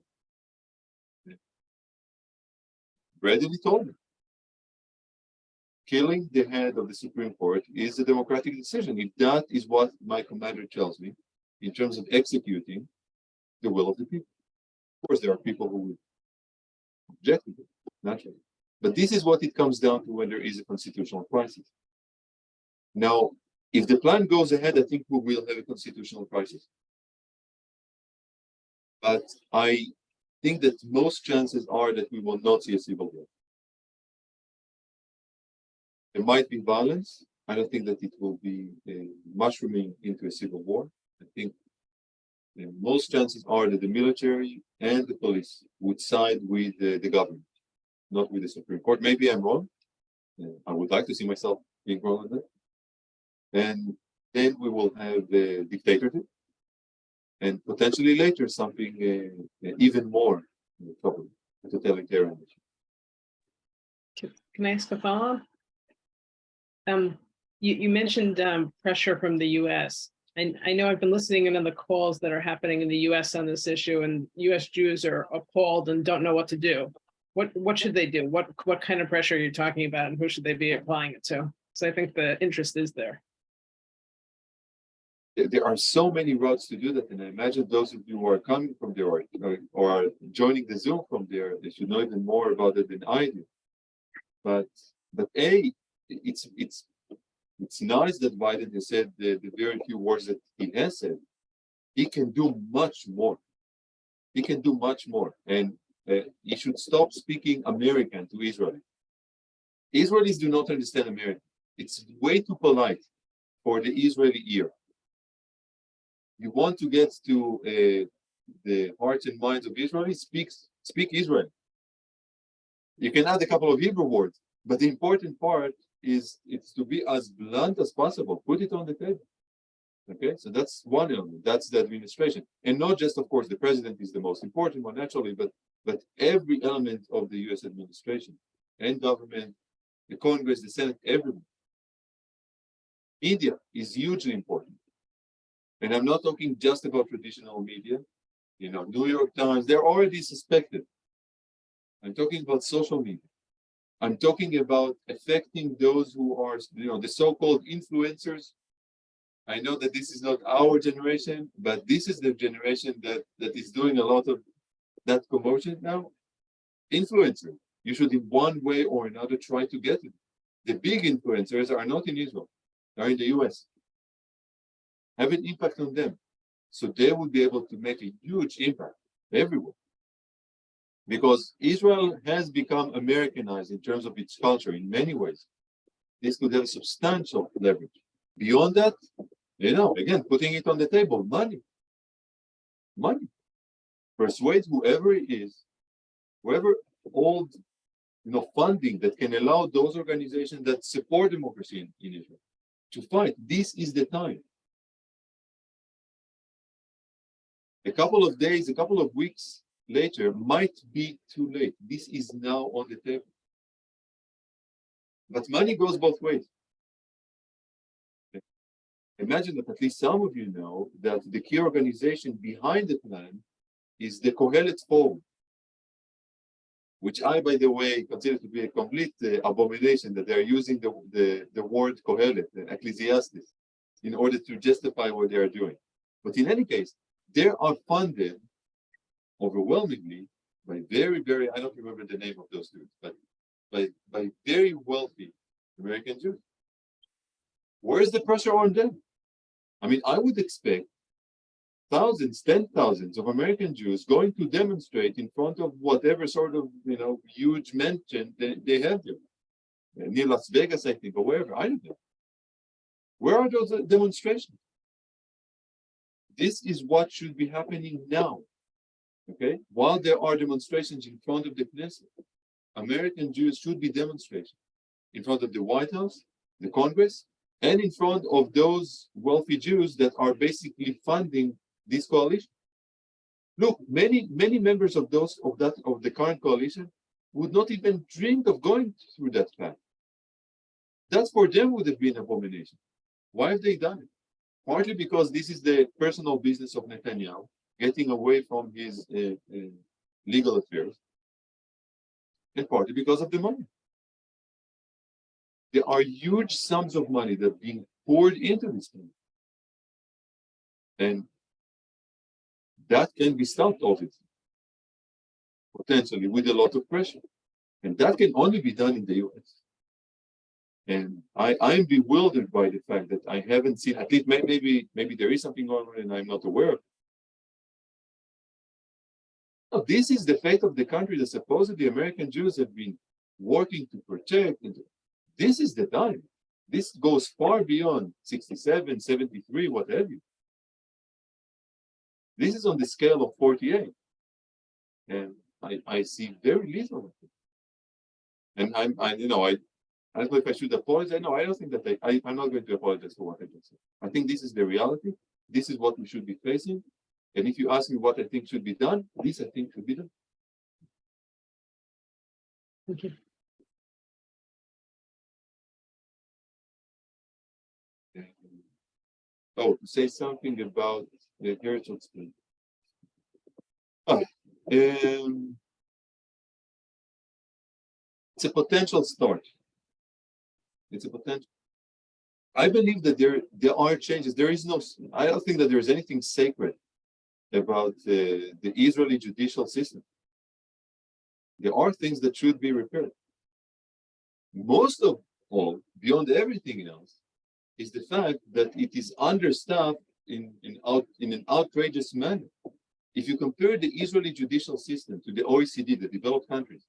readily told me, killing the head of the Supreme Court is a democratic decision. If that is what my commander tells me, in terms of executing the will of the people. Of course, there are people who will object to it, naturally. But this is what it comes down to when there is a constitutional crisis. Now, if the plan goes ahead, I think we will have a constitutional crisis. But I think that most chances are that we will not see a civil war. There might be violence. I don't think that it will be mushrooming into a civil war. I think most chances are that the military and the police would side with the government, not with the Supreme Court. Maybe I'm wrong. I would like to see myself being wrong on that. And then we will have the dictatorship, and potentially later something even more trouble, totalitarian. Can I ask a follow-up? You mentioned pressure from the U.S. And I know I've been listening in on the calls that are happening in the U.S. on this issue, and U.S. Jews are appalled and don't know what to do. What should they do? What kind of pressure are you talking about, and who should they be applying it to? So I think the interest is there. There are so many routes to do that, and I imagine those of you who are coming from there or are joining the Zoom from there, they should know even more about it than I do. But it's nice that Biden has said the very few words that he has said. He can do much more. He can do much more, and he should stop speaking American to Israel. Israelis do not understand American. It's way too polite for the Israeli ear. You want to get to the hearts and minds of Israelis, speak Israel. You can add a couple of Hebrew words, but the important part is it's to be as blunt as possible. Put it on the table. Okay, so that's one element. That's the administration, and not just, of course, the president is the most important one, naturally, but every element of the U.S. administration and government, the Congress, the Senate, everyone. Media is hugely important. And I'm not talking just about traditional media, New York Times, they're already suspected. I'm talking about social media. I'm talking about affecting those who are, the so-called influencers. I know that this is not our generation, but this is the generation that is doing a lot of that commotion now. Influencers, you should in one way or another try to get it. The big influencers are not in Israel, they're in the US. Have an impact on them, so they will be able to make a huge impact everywhere. Because Israel has become Americanized in terms of its culture in many ways. This could have substantial leverage. Beyond that, again, putting it on the table, money. Persuade whoever it is, whoever old, funding that can allow those organizations that support democracy in Israel to fight. This is the time. A couple of days, a couple of weeks later might be too late. This is now on the table. But money goes both ways. Imagine that at least some of you know that the key organization behind the plan is the Kohelet Forum, which I, by the way, consider to be a complete abomination that they're using the word Kohelet, Ecclesiastes, in order to justify what they are doing. But in any case, they are funded overwhelmingly by very, very, I don't remember the name of those dudes, but by very wealthy American Jews. Where is the pressure on them? I mean, I would expect thousands, 10,000s of American Jews going to demonstrate in front of whatever sort of, huge mansion they have there. Near Las Vegas, I think, or wherever, I don't know. Where are those demonstrations? This is what should be happening now, okay? While there are demonstrations in front of the Knesset, American Jews should be demonstrating in front of the White House, the Congress, and in front of those wealthy Jews that are basically funding this coalition. Look, many members of the current coalition would not even dream of going through that path. That for them would have been an abomination. Why have they done it? Partly because this is the personal business of Netanyahu, getting away from his legal affairs, and partly because of the money. There are huge sums of money that are being poured into this thing. And that can be stopped, obviously, potentially with a lot of pressure. And that can only be done in the US. And I'm bewildered by the fact that I haven't seen, at least maybe there is something going on and I'm not aware of. No, this is the fate of the country that supposedly American Jews have been working to protect. And this is the time. This goes far beyond 67, 73, what have you. This is on the scale of 48. And I see very little of it. And I don't know if I should apologize. No, I don't think that I'm not going to apologize for what I just said. I think this is the reality. This is what we should be facing. And if you ask me what I think should be done, this I think should be done. Thank you. Oh, to say something about the heritage split. It's a potential start. It's a potential. I believe that there are changes. There is no, I don't think that there's anything sacred about the Israeli judicial system. There are things that should be repaired. Most of all, beyond everything else, is the fact that it is understaffed in an outrageous manner. If you compare the Israeli judicial system to the OECD, the developed countries,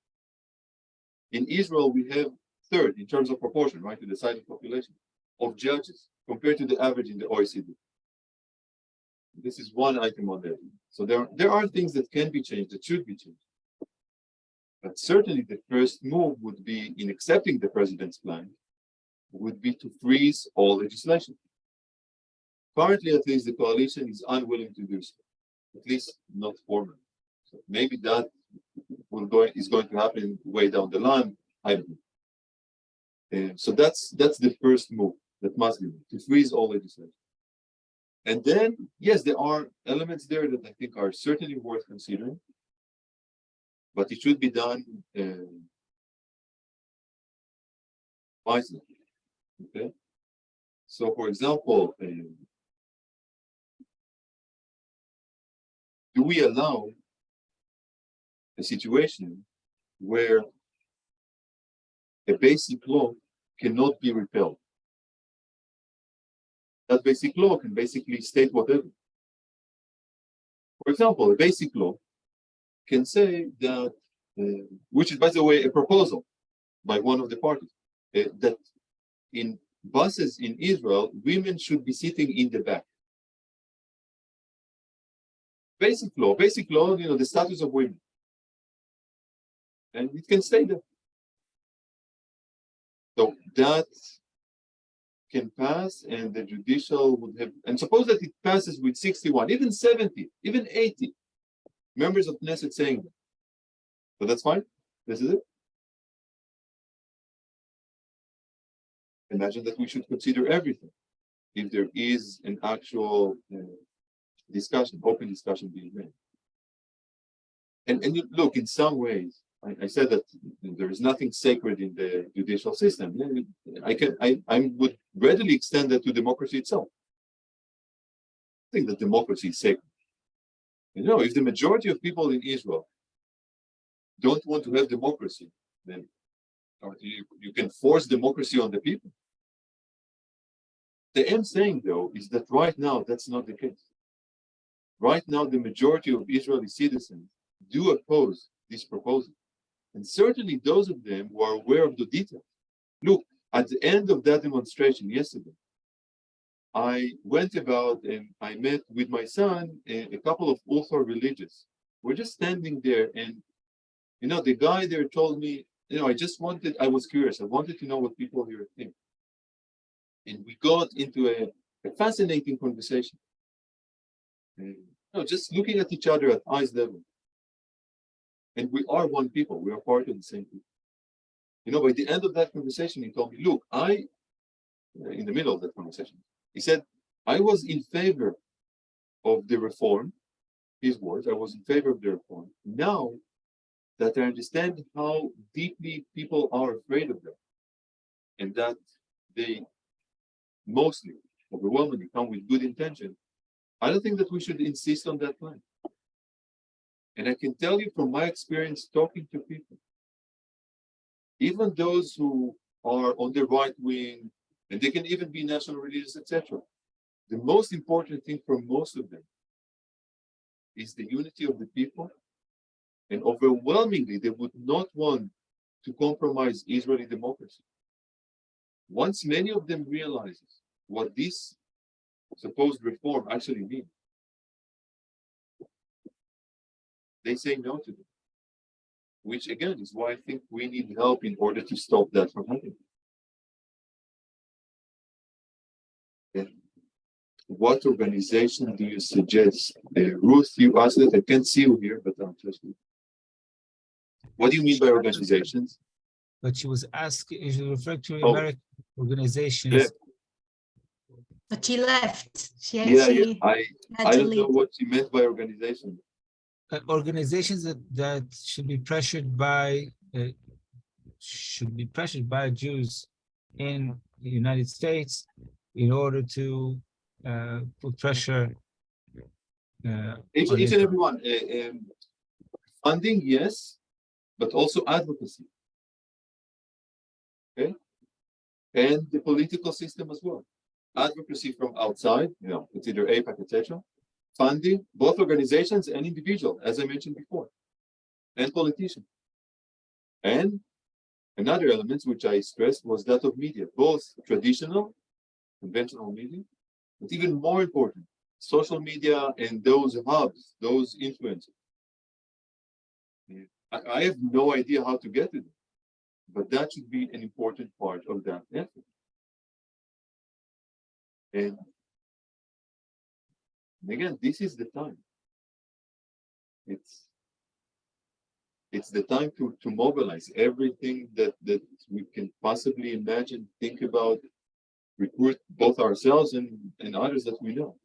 in Israel we have third in terms of proportion, right, to the size of population of judges compared to the average in the OECD. This is one item on there. So there are things that can be changed, that should be changed. But certainly the first move would be, in accepting the president's plan, would be to freeze all legislation. Currently, at least, the coalition is unwilling to do so, at least not formally. So maybe that is going to happen way down the line. I don't know. So that's the first move that must be made, to freeze all legislation. And then, yes, there are elements there that I think are certainly worth considering, but it should be done wisely. Okay. So, for example, do we allow a situation where a basic law cannot be repealed? That basic law can basically state whatever. For example, a basic law can say that, which is, by the way, a proposal by one of the parties, that in buses in Israel, women should be sitting in the back. Basic law, the status of women. And it can stay there. So that can pass, and the judicial would have, and suppose that it passes with 61, even 70, even 80 members of Knesset saying that. So that's fine. This is it. Imagine that we should consider everything if there is an actual discussion, open discussion being made. And look, in some ways, I said that there is nothing sacred in the judicial system. I would readily extend that to democracy itself. I think that democracy is sacred. You know, if the majority of people in Israel don't want to have democracy, then you can force democracy on the people. The end saying, though, is that right now that's not the case. Right now, the majority of Israeli citizens do oppose this proposal. And certainly those of them who are aware of the details. Look, at the end of that demonstration yesterday, I went about and I met with my son a couple of ultra-religious. We're just standing there, and the guy there told me, I was curious. I wanted to know what people here think. And we got into a fascinating conversation. And, just looking at each other at eyes level. And we are one people. We are part of the same people. By the end of that conversation, he told me, look, in the middle of that conversation, he said, I was in favor of the reform. His words, I was in favor of the reform. Now that I understand how deeply people are afraid of them, and that they mostly, overwhelmingly, come with good intention, I don't think that we should insist on that plan. And I can tell you from my experience talking to people, even those who are on the right wing, and they can even be national religious, etc. The most important thing for most of them is the unity of the people. And overwhelmingly, they would not want to compromise Israeli democracy. Once many of them realizes what this supposed reform actually means, they say no to it. Which again is why I think we need help in order to stop that from happening. And what organization do you suggest? Ruth, you asked it. I can't see you here, but I'm just. What do you mean by organizations? But she was asking, she referred to Oh. American organizations. Yeah. But she left. She Yeah, actually I had to don't know leave. what you meant by organization. Organizations that should be pressured by Jews in the United States in order to put pressure Each on and Israel. every one. Funding, yes, but also advocacy. Okay, and the political system as well. Advocacy from outside, it's either AIPAC, etc. Funding, both organizations and individual, as I mentioned before, and politicians. And another element which I stressed was that of media, both traditional, conventional media, but even more important, social media and those hubs, those influencers. I have no idea how to get to them, but that should be an important part of that effort. And again, this is the time. It's the time to mobilize everything that we can possibly imagine, think about, recruit both ourselves and others that we know.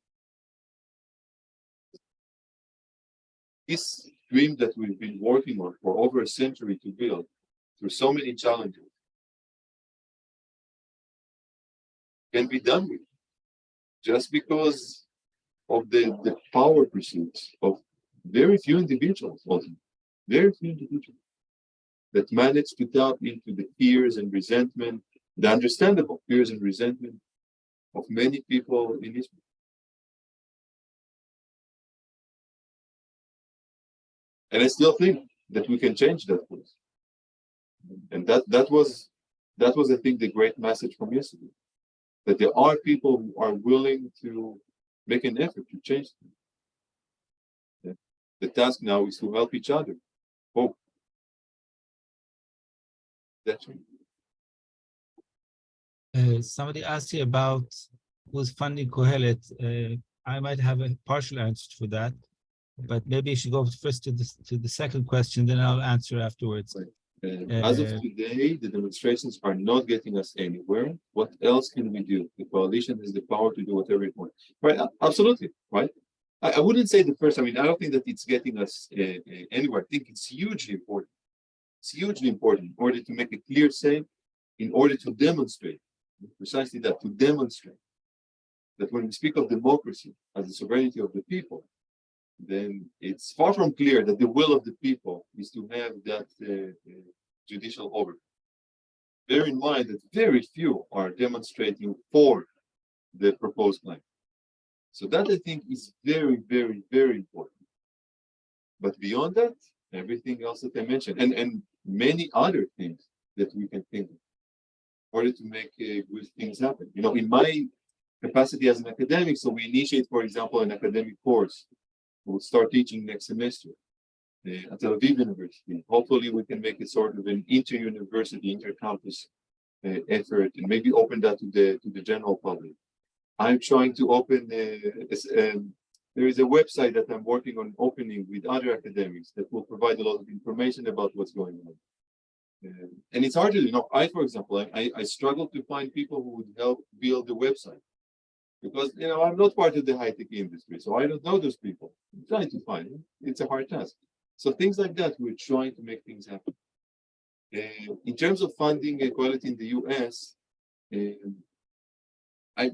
This dream that we've been working on for over a century to build through so many challenges can be done with just because of the power pursuits of very few individuals, that manage to tap into the fears and resentment, the understandable fears and resentment of many people in Israel. And I still think that we can change that course. And that was, I think, the great message from yesterday. That there are people who are willing to make an effort to change things. Yeah. The task now is to help each other. Hope. That's right. Somebody asked you about who's funding Kohelet. I might have a partial answer for that, but maybe you should go first to the second question, then I'll answer afterwards. Right. As of today, the demonstrations are not getting us anywhere. What else can we do? The coalition has the power to do whatever it wants. Right? Absolutely. Right? I wouldn't say the first. I mean, I don't think that it's getting us anywhere. I think it's hugely important. It's hugely important in order to make a clear say, in order to demonstrate, precisely that, to demonstrate that when we speak of democracy as the sovereignty of the people, then it's far from clear that the will of the people is to have that judicial overthrow. Bear in mind that very few are demonstrating for the proposed plan. So that, I think, is very, very, very important. But beyond that, everything else that I mentioned, and many other things that we can think of in order to make good things happen. In my capacity as an academic, so we initiate, for example, an academic course. We'll start teaching next semester at Tel Aviv University. Hopefully, we can make it sort of an inter-university, inter-campus effort, and maybe open that to the general public. I'm trying to open. There is a website that I'm working on opening with other academics that will provide a lot of information about what's going on. And it's hard to I, for example, I struggle to find people who would help build the website. Because I'm not part of the high-tech industry, so I don't know those people. I'm trying to find them. It's a hard task. So things like that, we're trying to make things happen. In terms of funding equality in the US, I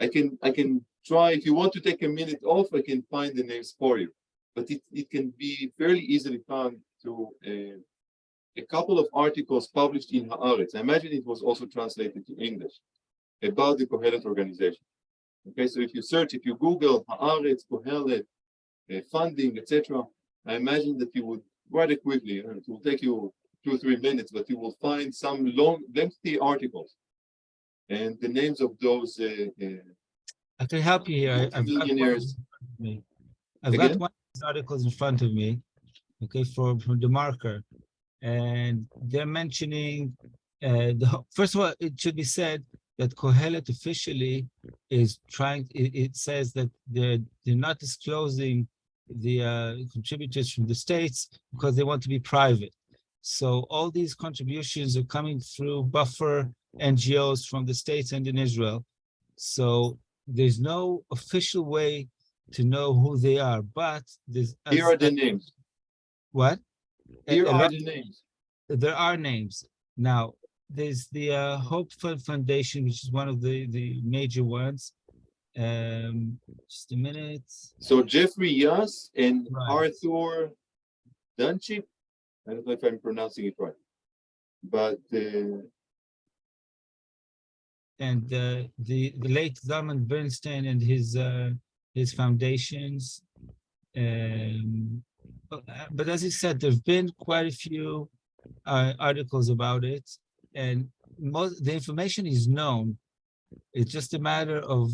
can try. If you want to take a minute off, I can find the names for you. but it can be fairly easily found through a couple of articles published in Haaretz. I imagine it was also translated to English about the Kohelet organization. Okay, so if you Google Haaretz, Kohelet, funding, etc., I imagine that you would rather quickly, it will take you 2 or 3 minutes, but you will find some long, lengthy articles and the names of those I can help you here. millionaires. I've got Again? one of these articles in front of me, okay, from the marker. And they're mentioning, first of all, it should be said that Kohelet officially is trying, it says that they're not disclosing the contributors from the states because they want to be private. So all these contributions are coming through buffer NGOs from the states and in Israel. So there's no official way to know who they are, but there's Here are the names. what? Here A are lot- the names. There are names. Now, there's the Hope Fund Foundation, which is one of the major ones. Just a minute. So Jeffrey Yass and Right. Arthur Dunchip. I don't know if I'm pronouncing it right, but And the late Zalman Bernstein and his foundations. But as I said, there've been quite a few articles about it, and most the information is known. It's just a matter of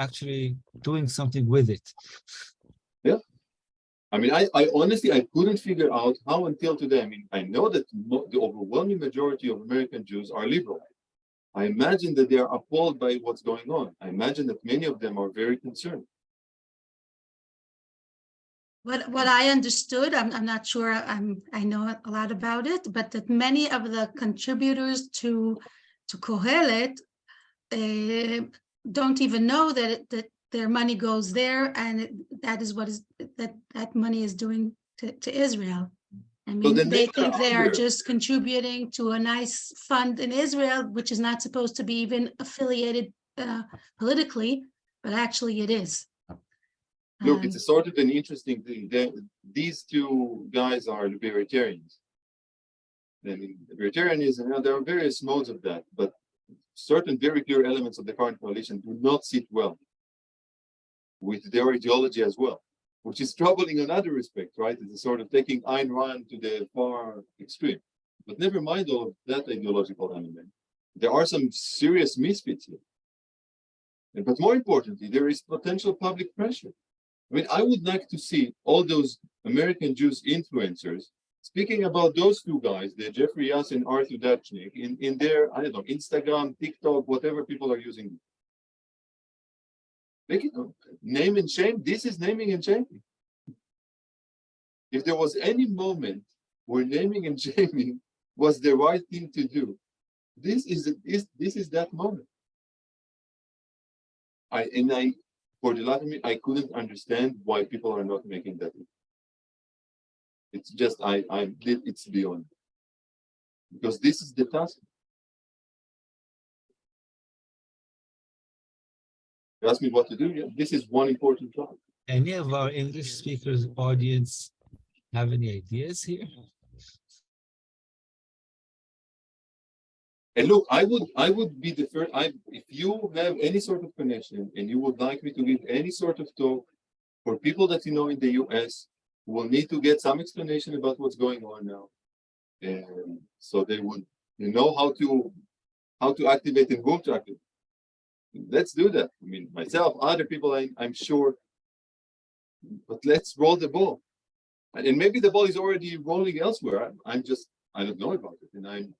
actually doing something with it. I mean, I honestly, I couldn't figure out how until today. I mean, I know that the overwhelming majority of American Jews are liberal. I imagine that they are appalled by what's going on. I imagine that many of them are very concerned. What I understood, I'm not sure I know a lot about it, but that many of the contributors to Kohelet don't even know that their money goes there, and that is what is that money is doing to Israel. I mean, then they they think are they are under. just contributing to a nice fund in Israel, which is not supposed to be even affiliated politically, but actually it is. Look, it's a sort of an interesting thing. These two guys are libertarians. I mean, libertarianism, there are various modes of that, but certain very clear elements of the current coalition do not sit well with their ideology as well, which is troubling in another respect, right? It's a sort of taking Ayn Rand to the far extreme. But never mind all of that ideological element. There are some serious misfits here. But more importantly, there is potential public pressure. I mean, I would like to see all those American Jews influencers speaking about those two guys, the Jeffrey Yass and Arthur Dachnik, in their, I don't know, Instagram, TikTok, whatever people are using. Make it name and shame. This is naming and shaming. If there was any moment where naming and shaming was the right thing to do, this is that moment. For the life of me, I couldn't understand why people are not making that. It's just it's beyond, because this is the task. You ask me what to do. Yeah, this is one important job. Any of our English speakers audience have any ideas here? And look, I would be the first. If you have any sort of connection and you would like me to give any sort of talk for people that you know in the US who will need to get some explanation about what's going on now, and so they would know how to activate and whom to activate. Let's do that. I mean, myself, other people, I'm sure. But let's roll the ball, and maybe the ball is already rolling elsewhere. I don't know about it, and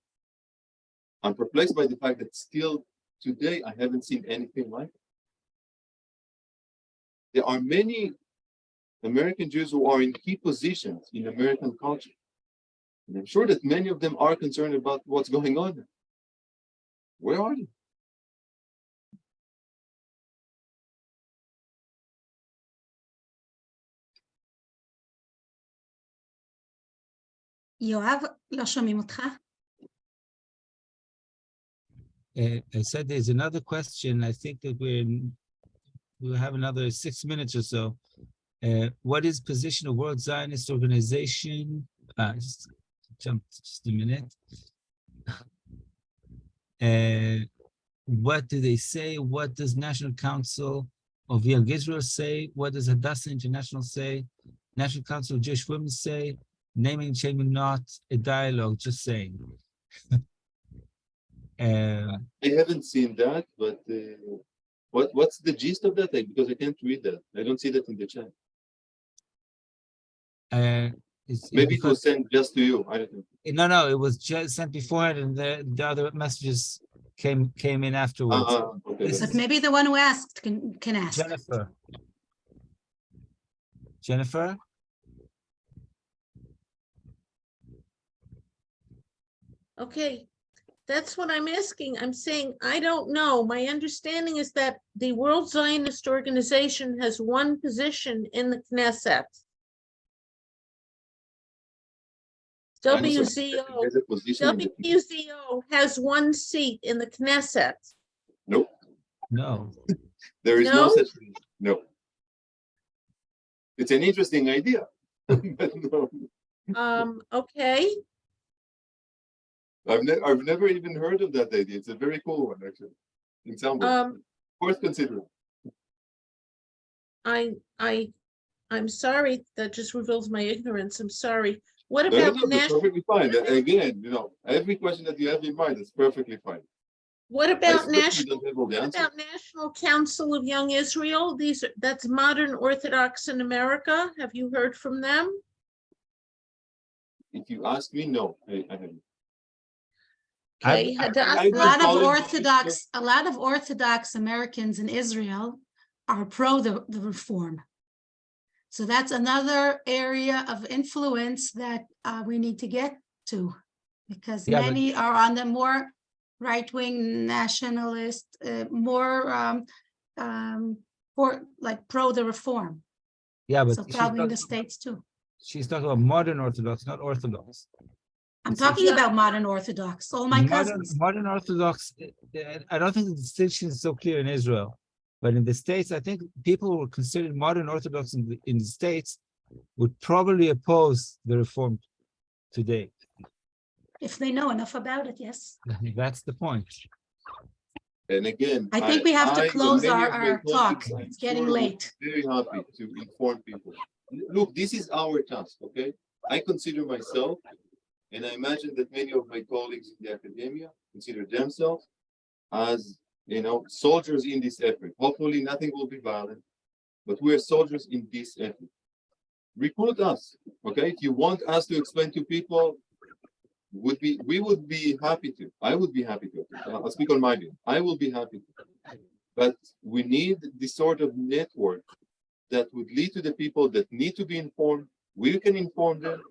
I'm perplexed by the fact that still today I haven't seen anything like it. There are many American Jews who are in key positions in American culture. And I'm sure that many of them are concerned about what's going on. Where are they? יואב, לא שומעים אותך. I said there's another question. I think that we'll have another 6 minutes or so. What is position of World Zionist Organization? Just a minute. What do they say? What does National Council of Young Israel say? What does Hadassah International say? National Council of Jewish Women say? Naming and shaming, not a dialogue, just saying. I haven't seen that, but what's the gist of that? Because I can't read that. I don't see that in the chat. Maybe it was sent just to you. I don't know. No, it was just sent beforehand, and the other messages came in afterwards. Okay. But maybe the one who asked can ask. Jennifer? Okay, that's what I'm asking. I'm saying, I don't know. My understanding is that the World Zionist Organization has one position in the Knesset. WZO has one seat in the Knesset. Nope. No. There is no No? such thing. No. It's an interesting idea. But no. Okay. I've never even heard of that idea. It's a very cool one, actually. In some ways. Worth considering. I'm sorry, that just reveals my ignorance. I'm sorry. What No, about that's perfectly fine. Again, every question that you have in mind is perfectly fine. What I about certainly don't have all the answers. National Council of Young Israel? That's modern Orthodox in America. Have you heard from them? If you ask me, no, I haven't. Okay, A lot of Orthodox Americans in Israel are pro the reform. So that's another area of influence that we need to get to, because many are on the more right-wing nationalist, more pro the reform. Yeah, but so probably in the States too. She's talking about modern Orthodox, not Orthodox. I'm talking about modern Orthodox. All my cousins. Modern Orthodox, I don't think the distinction is so clear in Israel. But in the States, I think people who are considered modern Orthodox in the States would probably oppose the reform today. If they know enough about it, yes. That's the point. And again, I think we have to close our talk. It's getting late. Very happy to inform people. Look, this is our task, okay? I consider myself, and I imagine that many of my colleagues in the academia consider themselves as soldiers in this effort. Hopefully nothing will be violent, but we are soldiers in this effort. Recruit us, okay? If you want us to explain to people, we would be happy to. I would be happy to. I'll speak on my view. I will be happy to. But we need this sort of network that would lead to the people that need to be informed. We can inform them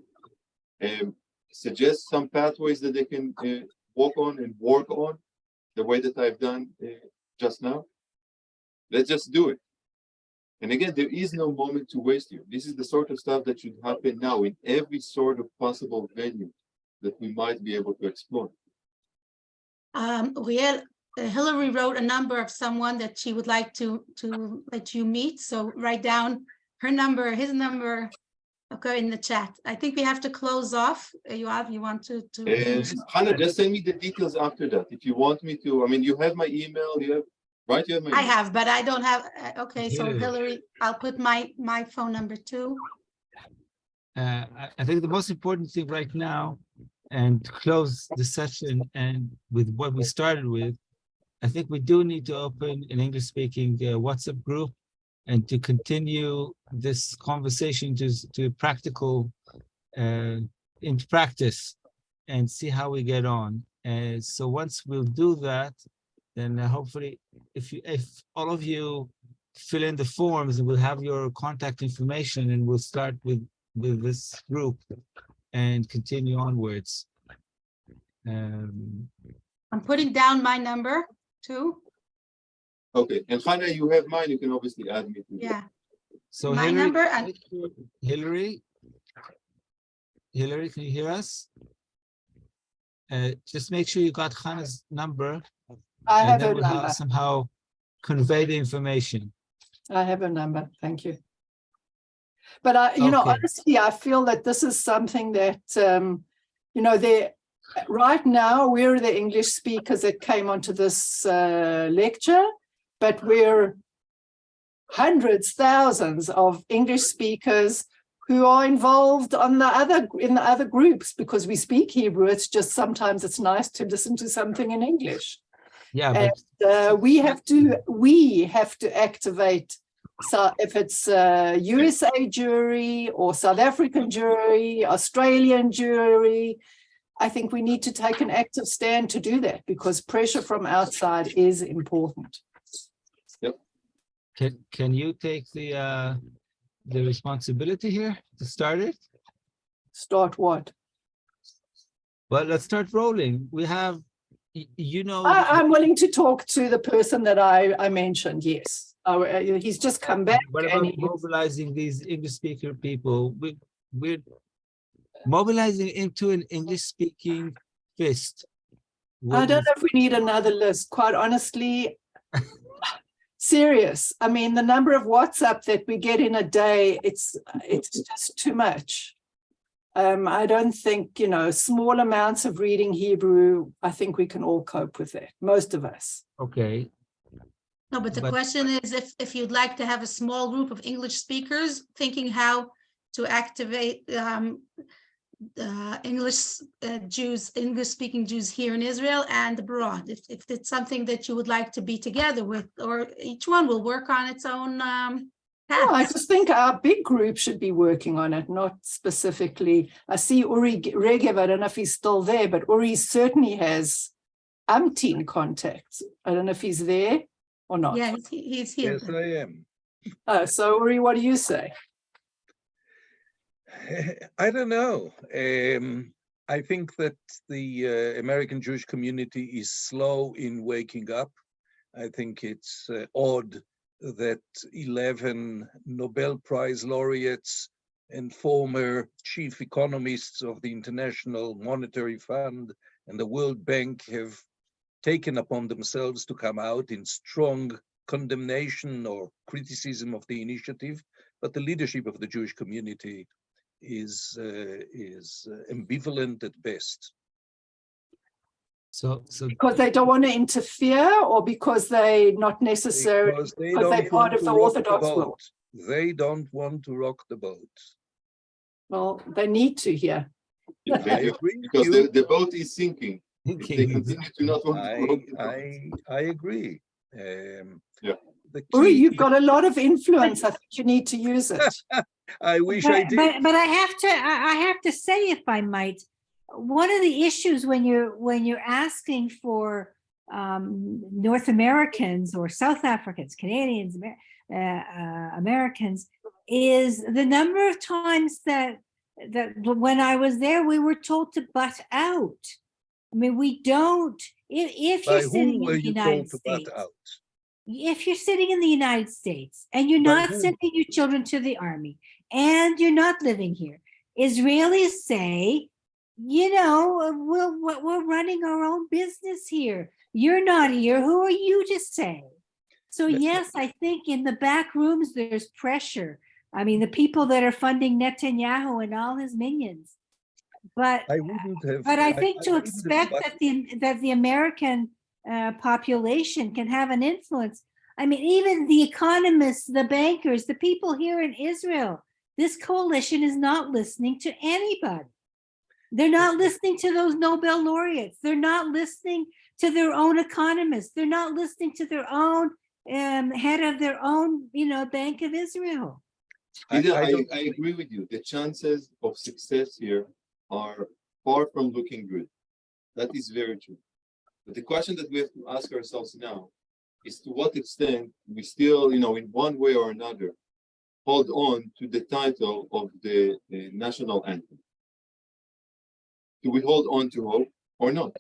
and suggest some pathways that they can walk on and work on, the way that I've done just now. Let's just do it. And again, there is no moment to waste here. This is the sort of stuff that should happen now in every sort of possible venue that we might be able to explore. Hillary wrote a number of someone that she would like to let you meet. So write down her number, his number, okay, in the chat. I think we have to close off. Yoav, you want to? Hannah, just send me the details after that. If you want me to, you have my email, you have my email. I have, but I don't have, okay, so Hillary, I'll put my phone number too. I think the most important thing right now, and to close the session and with what we started with, I think we do need to open an English-speaking WhatsApp group and to continue this conversation to practical, into practice, and see how we get on. So once we'll do that, then hopefully, if all of you fill in the forms, and we'll have your contact information, and we'll start with this group and continue onwards. I'm putting down my number too. Okay, and Hannah, you have mine. You can obviously add me. Yeah. So my Hillary, number and Hillary, can you hear us? Just make sure you got Hannah's number. I have her we'll number. Somehow convey the information. I have a number. Thank you. But Okay. honestly, I feel that this is something that, right now we're the English speakers that came onto this lecture, but we're hundreds, thousands of English speakers who are involved in the other groups because we speak Hebrew. It's just sometimes it's nice to listen to something in English. Yeah, And but we have to activate. So if it's USA jury or South African jury, Australian jury, I think we need to take an active stand to do that because pressure from outside is important. can you take the responsibility here to start it? Start what? Well, let's start rolling. We have, I'm willing to talk to the person that I mentioned. Yes, he's just come back. What and about mobilizing these English speaker people? We're mobilizing into an English speaking fist. I don't know if we need another list, quite honestly. Serious. I mean, the number of WhatsApp that we get in a day, it's just too much. I don't think, small amounts of reading Hebrew, I think we can all cope with that, most of us. Okay. No, but the But- question is if you'd like to have a small group of English speakers thinking how to activate English-speaking Jews here in Israel and abroad, if it's something that you would like to be together with, or each one will work on its own No, I path. just think our big group should be working on it, not specifically. I see Uri Regev, I don't know if he's still there, but Uri certainly has umpteen contacts. I don't know if he's there or not. Yeah, he's here. Yes, I am. So Uri, what do you say? I don't know. I think that the American Jewish community is slow in waking up. I think it's odd that 11 Nobel Prize laureates and former chief economists of the International Monetary Fund and the World Bank have taken upon themselves to come out in strong condemnation or criticism of the initiative, but the leadership of the Jewish community is ambivalent at best. So Because they don't want to interfere, or because they not necessarily Because they because they're don't part want of to the rock the Orthodox world. boat. They don't want to rock the boat. Well, they need to here. I agree with Because you. the boat is sinking. If they continue to not want to rock the boat. I agree. Yeah. The Uri, key, you've got a lot of influence. I think you need to use it. I wish I did. But I have to say, if I might, one of the issues when you're asking for North Americans or South Africans, Canadians, Americans, is the number of times that when I was there, we were told to butt out. I mean, we don't. If By you're who sitting in were the you United told to butt States, out? if you're sitting in the United States and you're By not who? sending your children to the army and you're not living here, Israelis say, we're running our own business here. You're not here. Who are you to say? So yes, I think in the back rooms, there's pressure. I mean, the people that are funding Netanyahu and all his minions. But I wouldn't have. I think to wouldn't have expect butted- that the American population can have an influence. I mean, even the economists, the bankers, the people here in Israel, this coalition is not listening to anybody. They're not listening to those Nobel laureates. They're not listening to their own economists. They're not listening to their own head of their own, Bank of Israel. I don't- agree with you. The chances of success here are far from looking good. That is very true. But the question that we have to ask ourselves now is to what extent we still, in one way or another, hold on to the title of the national anthem. Do we hold on to hope or not?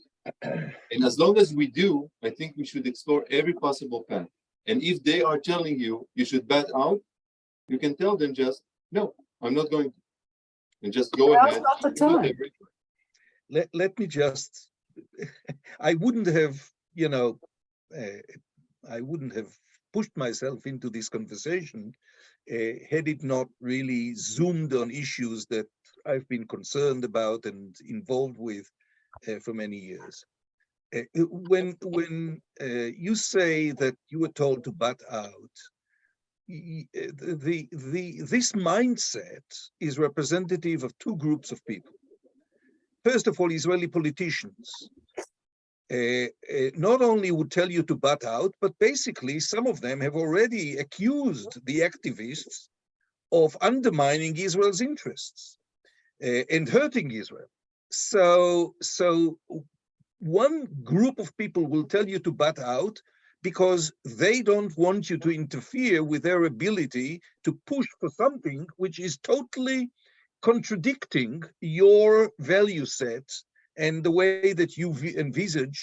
And as long as we do, I think we should explore every possible path. And if they are telling you should bat out, you can tell them just, no, I'm not going to. And just go Now's ahead. not the and do time. whatever. Let me just, I wouldn't have, I wouldn't have pushed myself into this conversation had it not really zoomed on issues that I've been concerned about and involved with for many years. When you say that you were told to butt out, this mindset is representative of two groups of people. First of all, Israeli politicians not only would tell you to butt out, but basically some of them have already accused the activists of undermining Israel's interests and hurting Israel. So one group of people will tell you to butt out because they don't want you to interfere with their ability to push for something which is totally contradicting your value sets and the way that you envisage,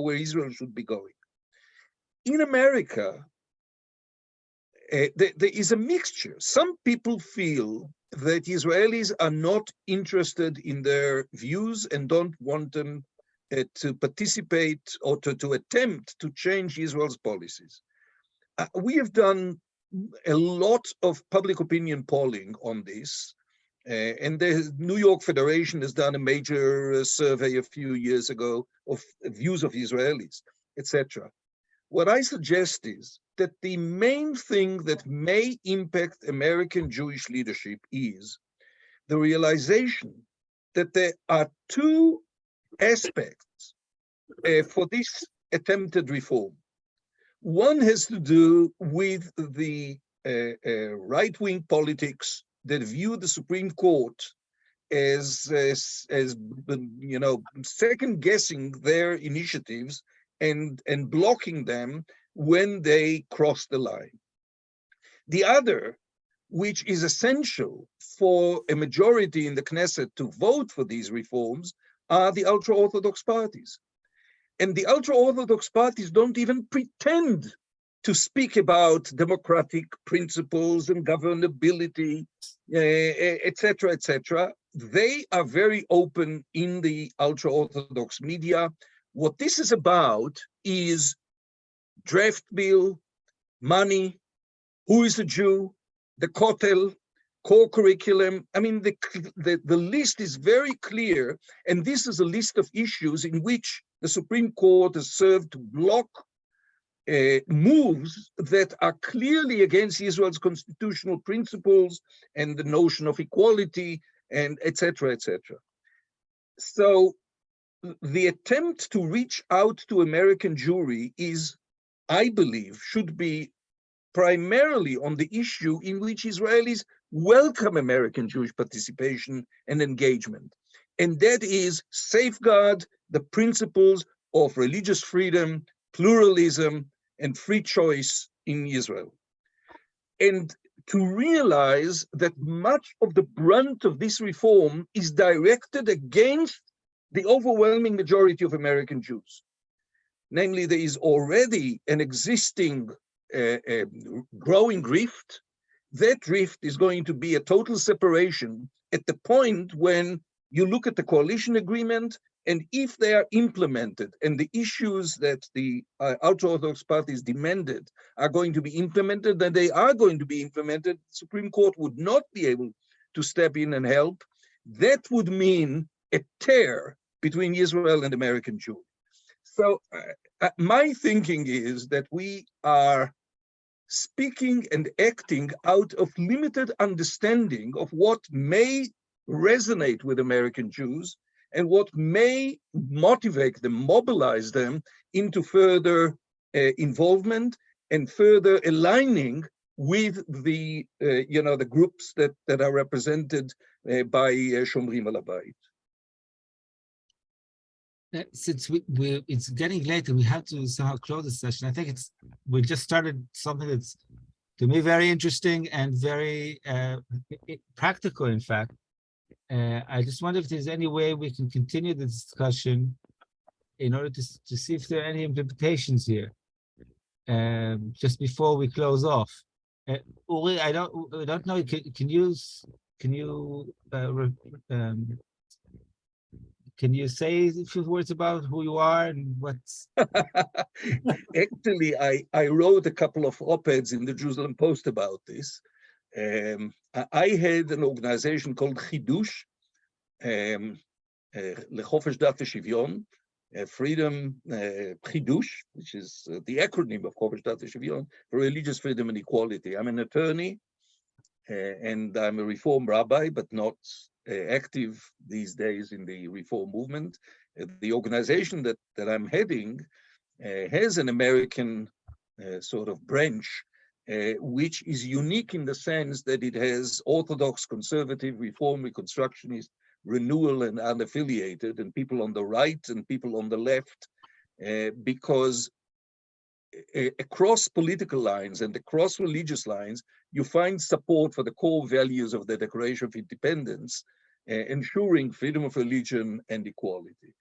where Israel should be going. In America, there is a mixture. Some people feel that Israelis are not interested in their views and don't want them to participate or to attempt to change Israel's policies. We have done a lot of public opinion polling on this. And the New York Federation has done a major survey a few years ago of views of Israelis, etc. What I suggest is that the main thing that may impact American Jewish leadership is the realization that there are two aspects for this attempted reform. One has to do with the right-wing politics that view the Supreme Court as second-guessing their initiatives and blocking them when they cross the line. The other, which is essential for a majority in the Knesset to vote for these reforms, are the ultra-Orthodox parties. And the ultra-Orthodox parties don't even pretend to speak about democratic principles and governability, etc., etc. They are very open in the ultra-Orthodox media. What this is about is draft bill, money, who is a Jew, the Kotel, core curriculum. I mean, the list is very clear, and this is a list of issues in which the Supreme Court has served to block moves that are clearly against Israel's constitutional principles and the notion of equality, and etc., etc. So the attempt to reach out to American Jewry is, I believe, should be primarily on the issue in which Israelis welcome American Jewish participation and engagement. And that is safeguard the principles of religious freedom, pluralism, and free choice in Israel. And to realize that much of the brunt of this reform is directed against the overwhelming majority of American Jews. Namely, there is already an existing growing rift. That rift is going to be a total separation at the point when you look at the coalition agreement, and if they are implemented and the issues that the ultra-Orthodox parties demanded are going to be implemented, then they are going to be implemented. The Supreme Court would not be able to step in and help. That would mean a tear between Israel and American Jewry. So my thinking is that we are speaking and acting out of limited understanding of what may resonate with American Jews and what may motivate them, mobilize them into further involvement and further aligning with the the groups that are represented by Shomrim al Abait. Since it's getting late and we have to somehow close the session, I think we just started something that's, to me, very interesting and very practical, in fact. I just wonder if there's any way we can continue the discussion in order to see if there are any implications here, just before we close off. Uri, I don't know. Can you can you say a few words about who you are and what's? Actually, I wrote a couple of op-eds in the Jerusalem Post about this. I had an organization called Chidush, Lechofesh Dat V'Shivyon, Freedom Chidush, which is the acronym of Chofesh Dat V'Shivyon, for religious freedom and equality. I'm an attorney, and I'm a Reform rabbi, but not active these days in the Reform movement. The organization that I'm heading has an American sort of branch, which is unique in the sense that it has Orthodox, conservative, Reform, Reconstructionist, renewal, and unaffiliated, and people on the right and people on the left, because across political lines and across religious lines, you find support for the core values of the Declaration of Independence, ensuring freedom of religion and equality.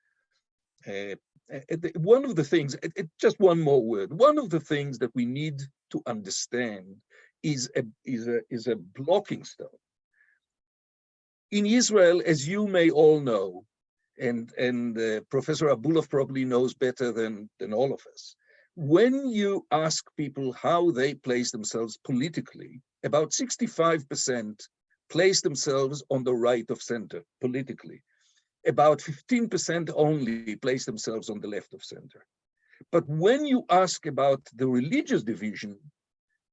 One of the things, just one more word, one of the things that we need to understand is a blocking stone. In Israel, as you may all know, and Professor Abulof probably knows better than all of us, when you ask people how they place themselves politically, about 65% place themselves on the right of center politically. About 15% only place themselves on the left of center. But when you ask about the religious division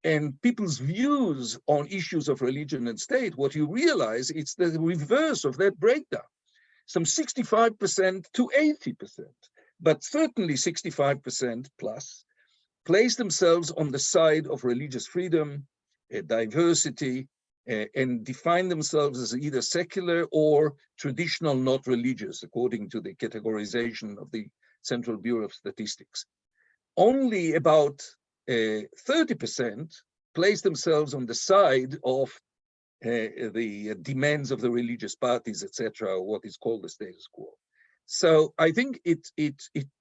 and people's views on issues of religion and state, what you realize it's the reverse of that breakdown. Some 65% to 80%, but certainly 65% plus, place themselves on the side of religious freedom, diversity, and define themselves as either secular or traditional, not religious, according to the categorization of the Central Bureau of Statistics. Only about 30% place themselves on the side of the demands of the religious parties, etc., or what is called the status quo. So I think it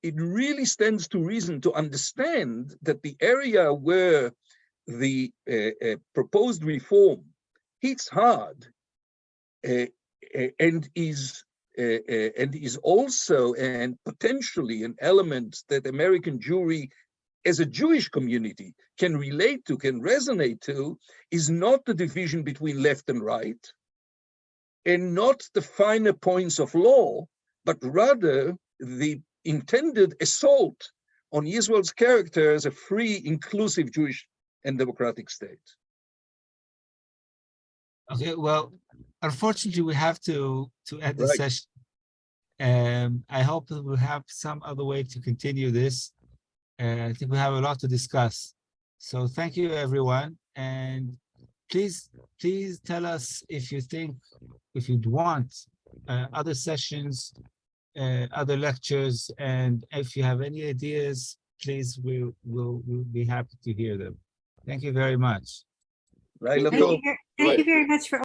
really stands to reason to understand that the area where the proposed reform hits hard and is also and potentially an element that American Jewry as a Jewish community can relate to, can resonate to, is not the division between left and right, and not the finer points of law, but rather the intended assault on Israel's character as a free, inclusive Jewish and democratic state. Okay, well, unfortunately, we have to end the Right. session. I hope that we'll have some other way to continue this. I think we have a lot to discuss. So thank you, everyone. And please tell us if you think, if you'd want other sessions, other lectures, and if you have any ideas, please, we'll be happy to hear them. Thank you very much. Right, Thank you. Thank you very much for